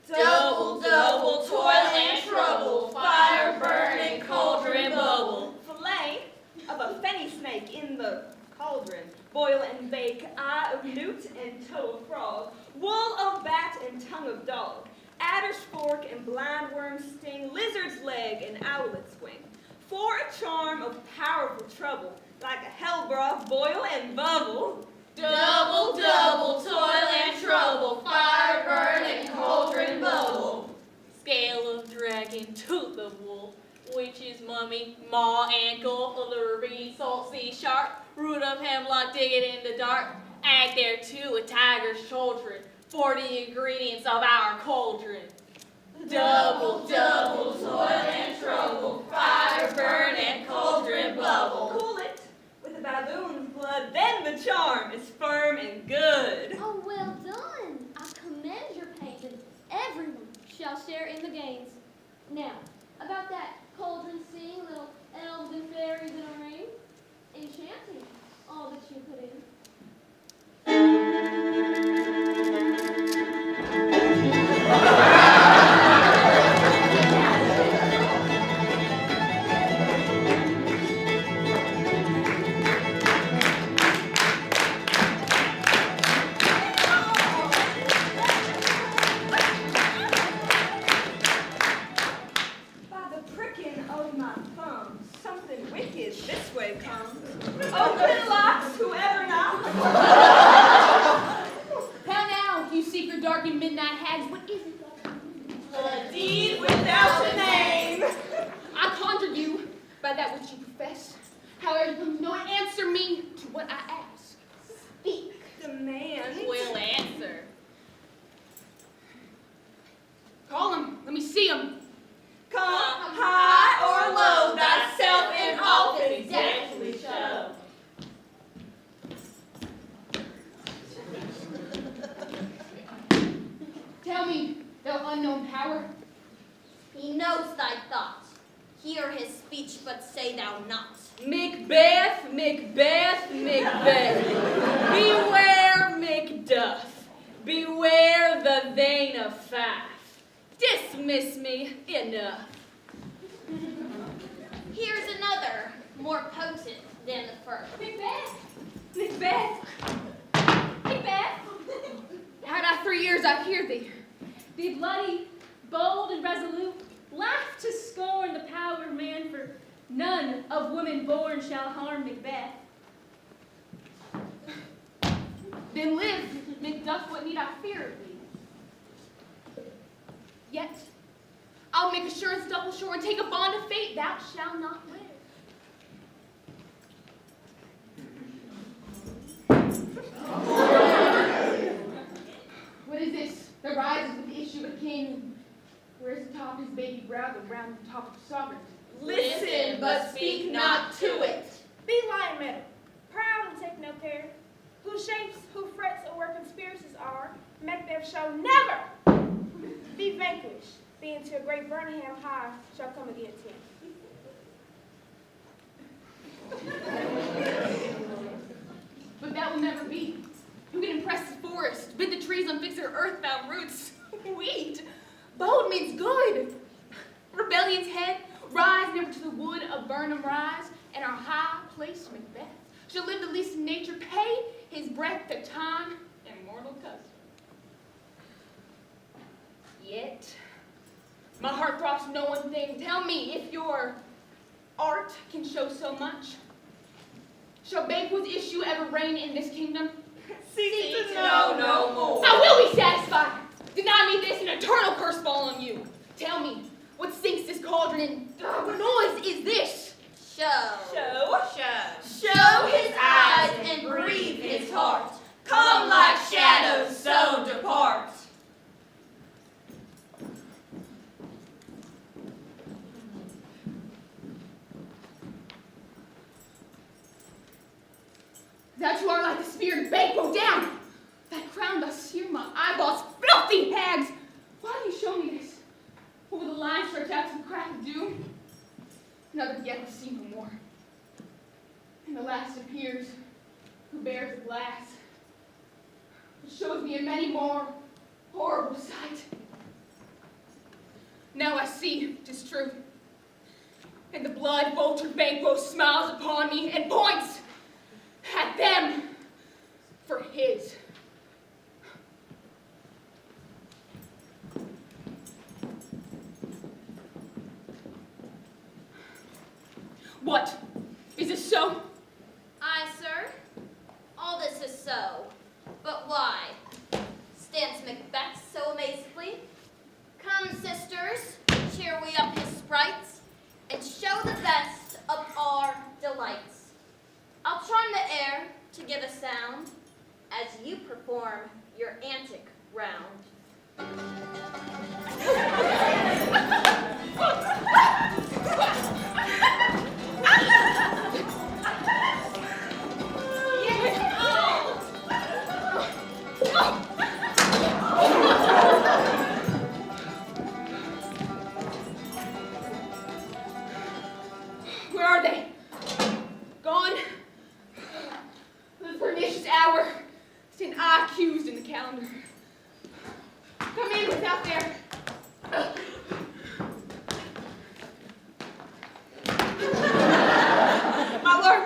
Double, double toil and trouble, fire burning, cauldron bubble. Fillet of a fenny snake in the cauldron, boil and bake, eye of newt and toe of frog, wool of bat and tongue of dog, adder's fork and blind worm's sting, lizard's leg and owlet's wing. For a charm of powerful trouble, like a hell broth, boil and bubble. Double, double toil and trouble, fire burning, cauldron bubble. Scale of dragon, tooth of wolf, witch's mummy, maw ankle, lurvy, salt sea shark, root of hemlock, dig it in the dark. Add thereto a tiger's children, 40 ingredients of our cauldron. Double, double toil and trouble, fire burning, cauldron bubble. Cool it with a baboon's blood, then the charm is firm and good. Oh, well done. I commend your painting. Everyone shall share in the gains. Now, about that cauldron scene, little elves and fairies in a ring. Enchanting, all that you put in. By the pricking of my thumb, something wicked this way comes. Open locks, whoever knocks. How now, you secret, dark, and midnight hags? What is it? A deed without a name. I conjured you by that which you profess. However, you come to know it, answer me to what I ask. Speak. Demand. Will answer. Call him. Let me see him. Come high or low, thyself in office deftly show. Tell me, thou unknown power. He knows thy thought. Hear his speech, but say thou not. Macbeth, Macbeth, Macbeth. Beware Macduff. Beware the vein of Fife. Dismiss me, enough. Here's another, more potent than the first. Macbeth. Macbeth. Macbeth. Had I 3 ears, I'd hear thee. Be bloody, bold, and resolute. Laugh to scorn the power of man, for none of women born shall harm Macbeth. Then live, Macduff, what need I fear of thee? Yet, I'll make assurance double sure and take a bond of fate thou shalt not wear. What is this? The rises with the issue of a king. Where's the top of his baby brow, the round top of sovereignty? Listen, but speak not to it. Be lion metal, proud and take no care. Who shapes, who frets, or where conspiracies are, Macbeth shall never be vanquished, being to a great Birmingham high shall come against him. But that will never be. You can impress the forest, bid the trees unfix their earthbound roots. Wheat. Bold means good. Rebellion's head, rise never to the wood of Burnham rise, and our high place Macbeth shall live the least in nature, pay his breath to time and mortal custom. Yet, my heart throbs to know one thing. Tell me if your art can show so much. Shall Banquo's issue ever reign in this kingdom? Seek to know no more. I will be satisfied. Deny me this, an eternal curse fall on you. Tell me, what sinks this cauldron in? What noise is this? Show. Show. Show his eyes and breathe his heart. Come like shadows, so depart. That you are like the spirit of Banquo down. That crown does sear my eyeballs, filthy hags. Why do you show me this? Will the line stretch out to the crack of doom? Another yet will see no more. And the last appears, who bears the glass, which shows me a many more horrible sight. Now I see 'tis true. And the blood-vulture Banquo smiles upon me and points at them for his. What? Is this so? Aye, sir. All this is so. But why? Stands Macbeth so amazingly? Come, sisters, cheer we up his sprites, and show the best of our delights. I'll charm the air to give a sound, as you perform your antic round. Where are they? Gone? The pernicious hour. Stand I accused in the calendar. Come in without there. My lord.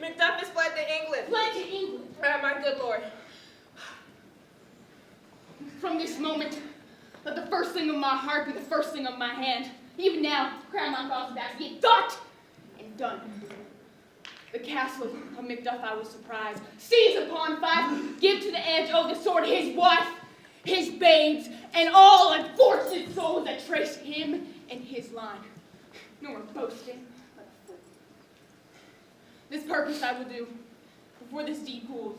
Macduff has fled to England. Fled to England. My good lord. From this moment, let the first thing of my heart be the first thing of my hand. Even now, crown my thoughts about to be thought and done. The castle of Macduff I was surprised. Seize upon Fife, give to the edge of the sword his wife, his babes, and all unfortunate souls that trace him and his line. No more boasting, but a fool. This purpose I will do before this deed cools.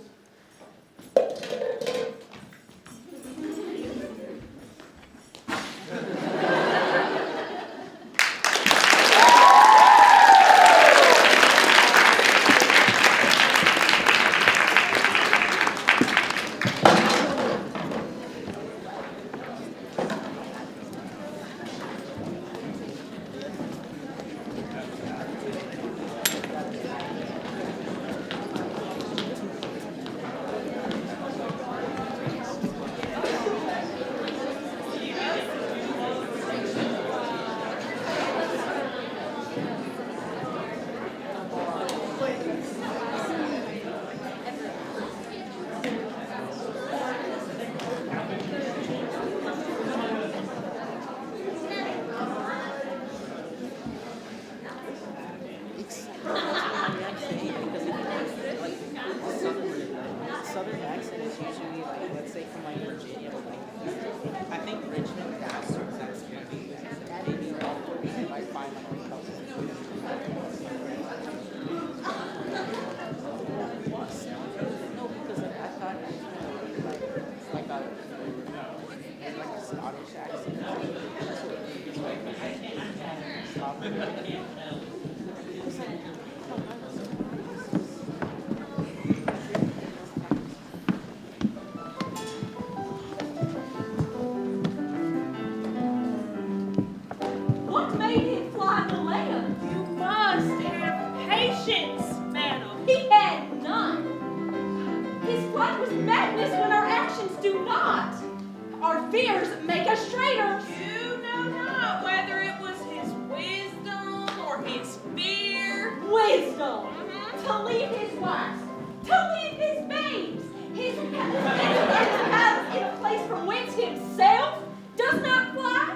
Southern accent is usually like, let's say from like Virginia, but like I think Richmond that's gonna be maybe around 4 like 500 couple. No, because like, I thought like a Scottish accent. What made him fly the land? You must have patience, madam. He had none. His flight was madness when our actions do not. Our fears make us traitors. You know not whether it was his wisdom or his fear. Wisdom. To leave his wives. To leave his babes. His palace in a place from whence himself does not fly.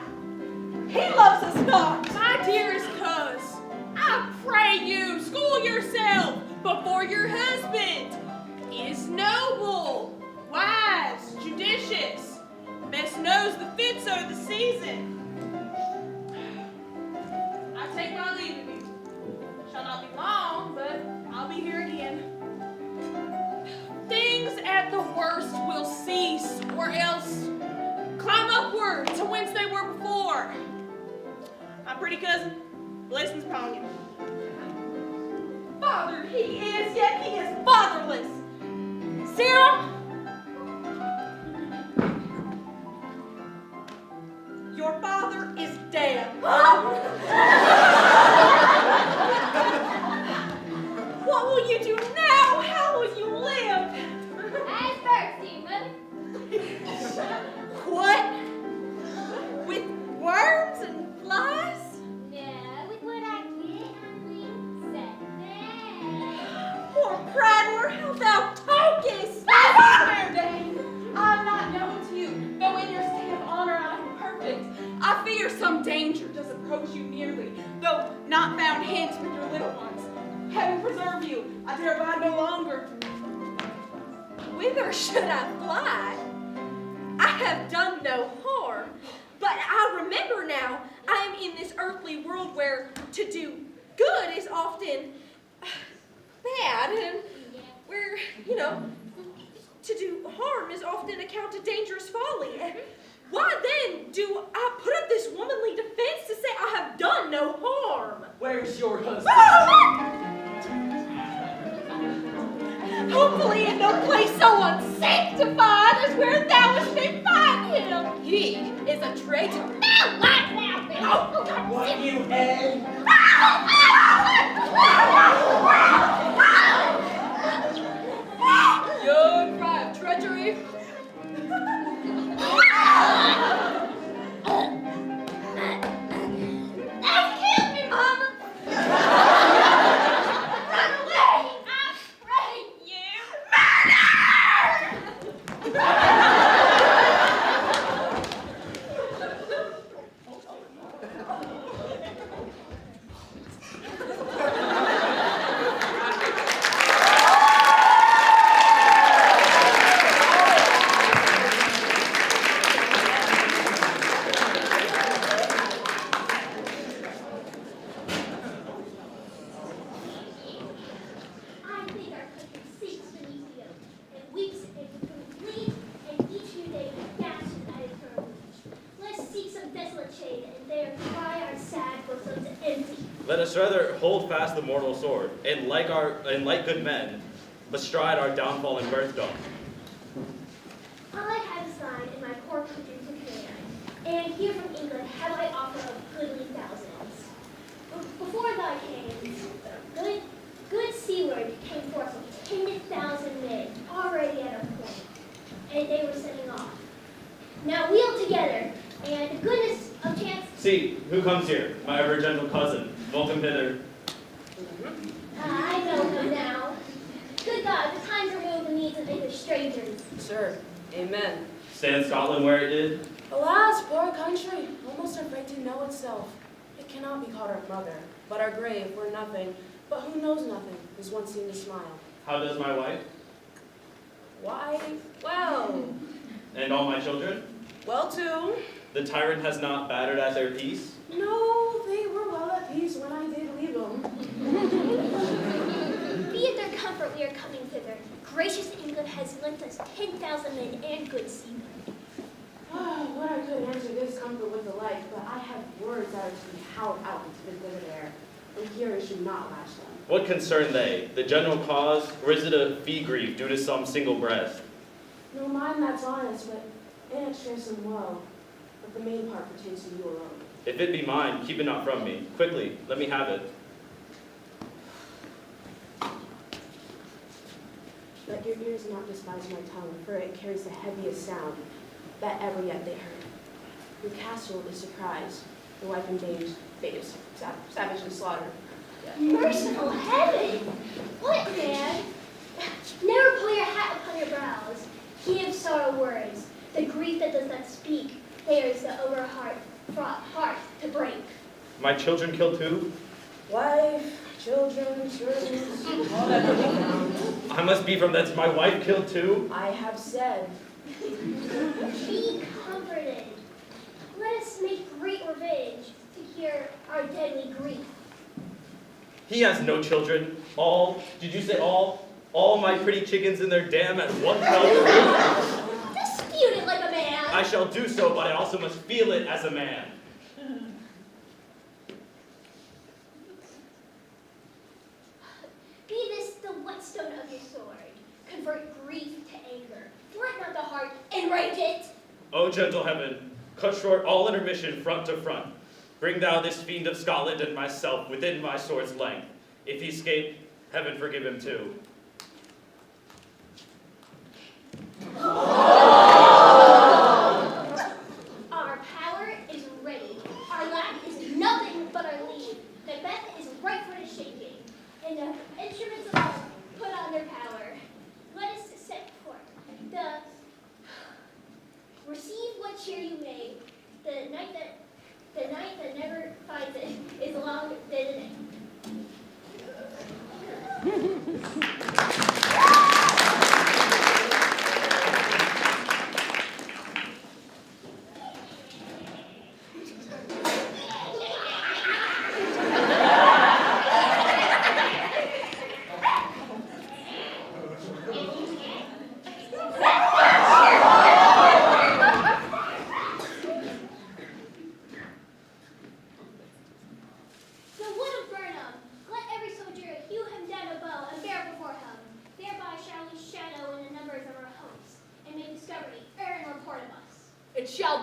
He loves us not. My dearest coz, I pray you school yourself before your husband is noble, wise, judicious, best knows the fits of the season. I take my leave of you. Shall not be long, but I'll be here again. Things at the worst will cease, or else climb upward to whence they were before. My pretty cousin, blessings upon you. Fathered he is, yet he is fatherless. Sarah, your father is dead. What will you do now? How will you live? As first, Stephen. What? hear how thou talkest! Fair Dame, I'm not known to you, though in your state of honor I am perfect. I fear some danger does approach you nearly, though not found hence with your little ones. Heaven preserve you, I dare abide no longer. Whither should I fly? I have done no harm, but I remember now I am in this earthly world where to do good is often bad, and where, to do harm is often accounted dangerous folly. Why then do I put up this womanly defense to say I have done no harm? Where's your husband? Hopefully in no place so unsanctified as where thou hast may find him. He is a traitor. Now, what now? What you egg? Your cry of treachery. They killed me, Mama! Run away! I pray you! I think our country seeks beneath the oak, and weeps and bleeds, and each new day gasps at eternal reach. Let's seek some desolate shade, and there cry our sad bosoms empty. Let us rather hold fast the mortal sword, and like good men, bestride our downfall and birthdawn. I have a sign in my poor country prepared, and here from England have I offer of goodly thousands. Before thy came, good seaward came forth with 10,000 men already at a point, and they were setting off. Now wheel together, and the goodness of chance. See, who comes here? My ever gentle cousin. Welcome hither. I know him now. Good God, the times remove the needs of English strangers. Sir, amen. Stand Scotland where it did? Alas, poor country, almost afraid to know itself. It cannot be called our mother, but our grave, where nothing, but who knows nothing, is once seen to smile. How does my wife? Why, well. And all my children? Well, too. The tyrant has not battered at their peace? No, they were well at peace when I did leave them. Be it their comfort we are coming thither. Gracious England has lent us 10,000 men and good seamen. What I could answer this comfort with the like, but I have words that are to be howled out into the desert air. And here should not lash them. What concern they? The general cause, or is it a fee grief due to some single breast? No, mine that's honest, but in it shares some woe. But the main part pertains to you alone. If it be mine, keep it not from me. Quickly, let me have it. Let your ears not despise my tongue, for it carries the heaviest sound that ever yet they heard. Your castle is surprised, your wife and babes savagely slaughtered. Merciful heaven! What, man? Never pull your hat upon your brows. Give sorrow words. The grief that does not speak bears the over-fraught heart to break. My children killed too? Wife, children, servants, all that can be found. I must be from thence my wife killed too? I have said. Be comforted. Let us make great revenge to hear our deadly grief. He has no children. All, did you say all? All my pretty chickens in their dam at one fell. Dispute it like a man. I shall do so, but I also must feel it as a man. Be this the whetstone of your sword. Convert grief to anger. Fret not the heart, enrage it. O gentle heaven, cut short all intermission front to front. Bring thou this fiend of Scotland and myself within my sword's length. If he escape, heaven forgive him too. Our power is ready. Our lack is nothing but our lead. Macbeth is ripe for the shaking, and the instruments of art put on their power.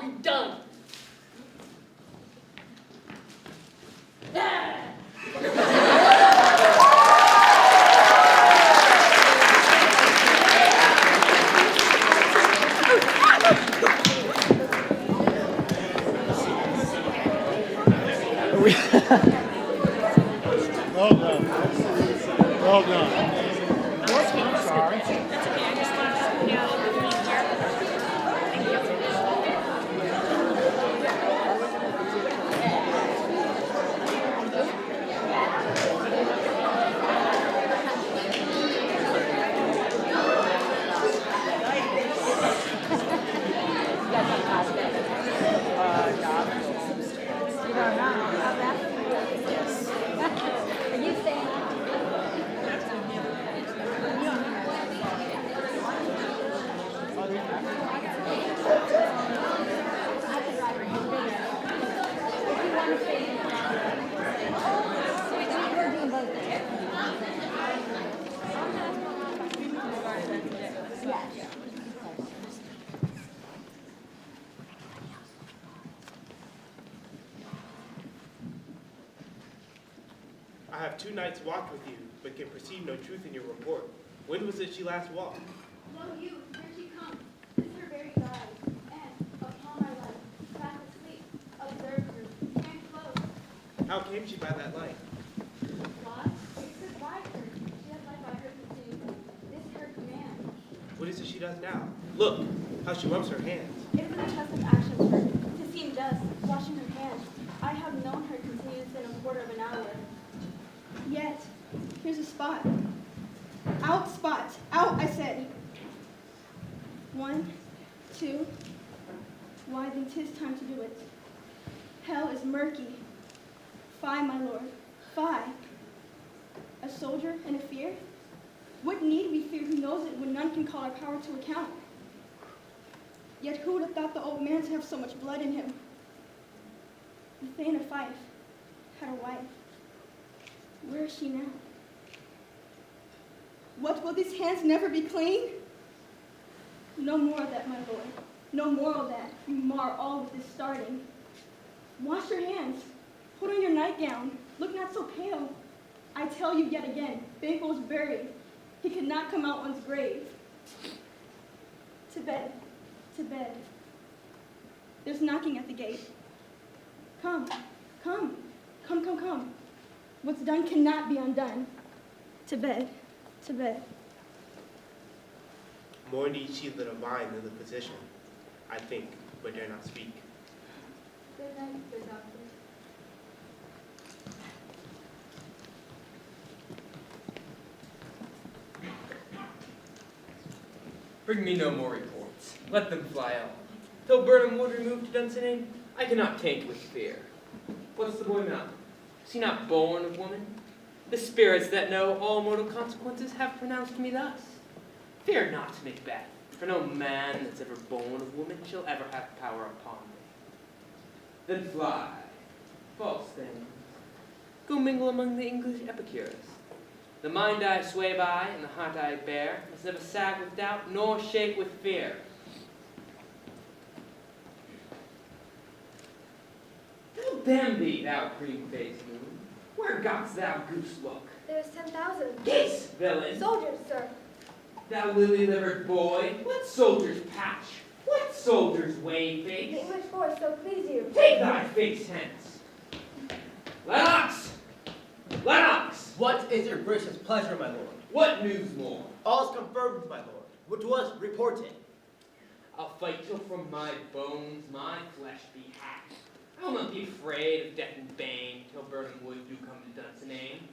be done. Well done. Well done. Sorry. I have 2 nights walked with you, but can perceive no truth in your report. When was it she last walked? Lo, you, here she comes. This is her very guise, and, upon my life, fast asleep, observe her, stand close. How came she by that light? What? It could by her. She has life by her pursuit. This her command. What is it she does now? Look, how she rubs her hands. It is an accustomed action of her, to seem thus, washing her hands. I have known her continuous in a quarter of an hour. Yet, here's a spot. Out spot. Out, I said. 1, 2. Why, then 'tis time to do it. Hell is murky. Fie, my lord. Fie. A soldier and a fear? What need we fear who knows it when none can call our power to account? Yet who would have thought the old man to have so much blood in him? The Thane of Fife had a wife. Where is she now? What, will these hands never be clean? No more of that, my lord. No more of that. You mar all with this starting. Wash your hands. Put on your nightgown. Look not so pale. I tell you yet again, Banquo is buried. He could not come out one's grave. To bed. To bed. There's knocking at the gate. Come. Come. Come, come, come. What's done cannot be undone. To bed. To bed. More needs she the divine than the physician. I think, but dare not speak. Good night, good doctor. Bring me no more reports. Let them fly on. Till Burnham would remove to Dunsinane, I cannot taint with fear. What's the boy now? Is he not born of woman? The spirits that know all mortal consequences have pronounced me thus. Fear not, Macbeth, for no man that's ever born of woman shall ever have power upon me. Then fly, false things. Go mingle among the English epicures. The mind I sway by and the heart I bear must never sag with doubt nor shake with fear. Well, damn thee, thou cream-faced moon. Where gotst thou goose look? There's 10,000. Geese, villain! Soldiers, sir. Thou lily-livered boy, what soldier's patch? What soldier's wave The face? English force so please you. Take thy face hence! Lennox! Lennox! What is your gracious pleasure, my lord? What news more? All is confirmed, my lord. What was reported? I'll fight till from my bones my flesh be hacked. I'll not be afraid of death and bane till Burnham Wood do come to Dunsinane.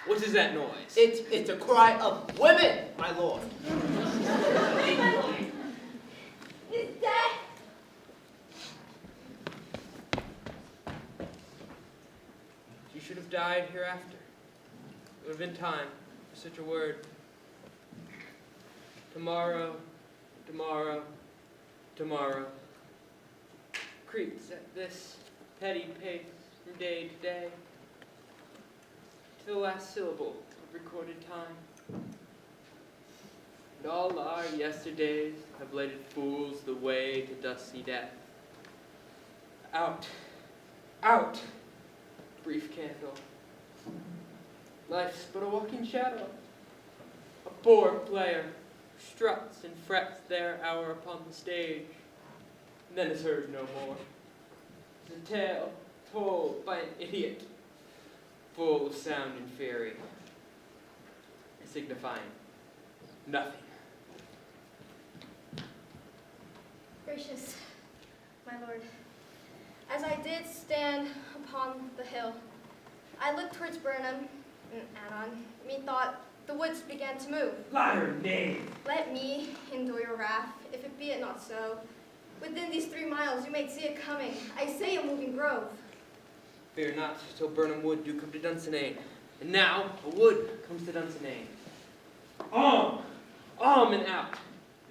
What is that noise? It's a cry of women, my lord. Is dead. You should have died hereafter. It would have been time for such a word. Tomorrow, tomorrow, tomorrow. Creeps at this petty pace from day to day, to the last syllable of recorded time. And all our yesterdays have lighted fools the way to dusty death. Out, out, brief candle. Life's but a walking shadow. A poor player struts and frets their hour upon the stage, and then is heard no more. It's a tale told by an idiot, full of sound and fury, and signifying nothing. Gracious, my lord, as I did stand upon the hill, I looked towards Burnham and Anon. Methought the woods began to move. Liar, knave! Let me endure your wrath, if it be it not so. Within these 3 miles you may see it coming. I say a moving grove. Fear not till Burnham Wood do come to Dunsinane. And now a wood comes to Dunsinane. Arm and out.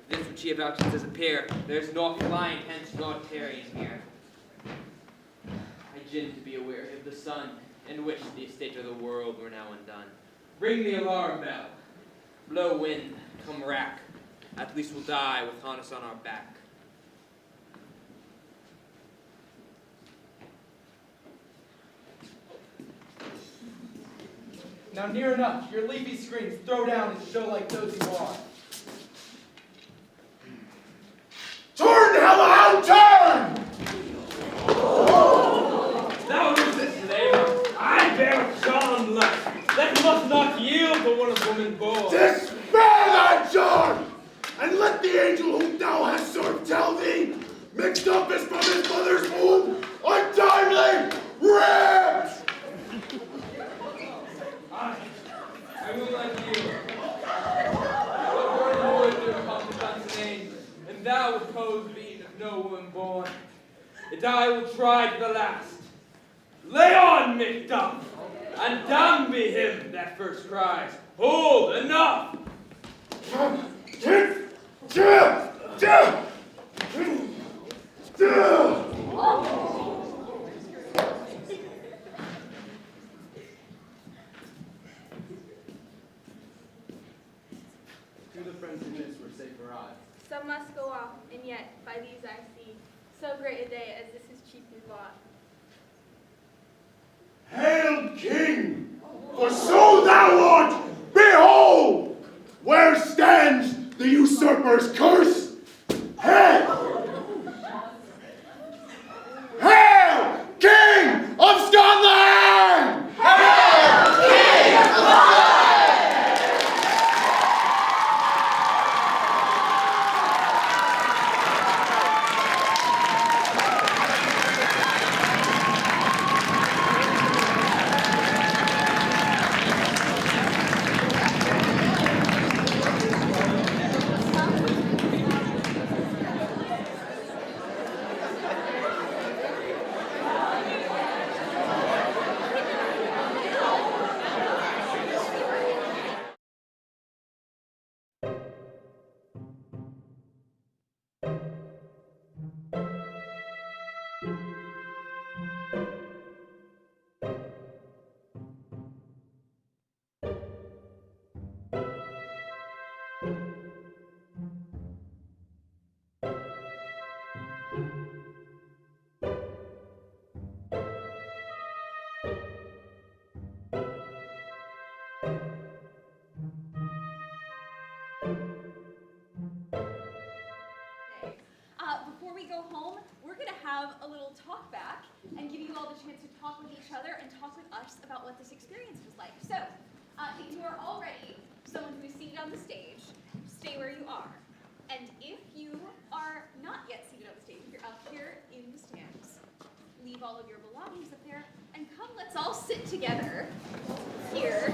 If this which ye avouches does appear, there's naught flying hence nor tarrying here. I gin to be aware of the sun, and wish the estate of the world were now undone. Ring the alarm bell. Blow wind, come rack. At least we'll die with harness on our back. Now near enough, your leafy screens throw down and show like those you are. Turn, hellhound, turn! Thou resist, labor. I bear John left. That must not yield to one of woman born. Despair thy John! And let the angel whom thou hast served tell thee, mixed up as from his mother's womb, untimely ripped! I will let you. But Burnham Wood do come to Dunsinane, and thou oppose being of no woman born. And I will try to the last. Lay on, Macduff, and damn be him that first cries, hold, enough! To the friends in this were safer odds. Some must go off, and yet, by these I see, so great a day as this is cheaply bought. Hail, King! For so thou art! Behold! Where stands the usurper's curse? Hail! Hail, King of Scotland! Hail, King of Scotland! Before we go home, we're going to have a little talk back and give you all the chance to talk with each other and talk with us about what this experience was like. So, if you are already someone who is seated on the stage, stay where you are. And if you are not yet seated on the stage, if you're up here in the stands, leave all of your belongings up there and come, let's all sit together here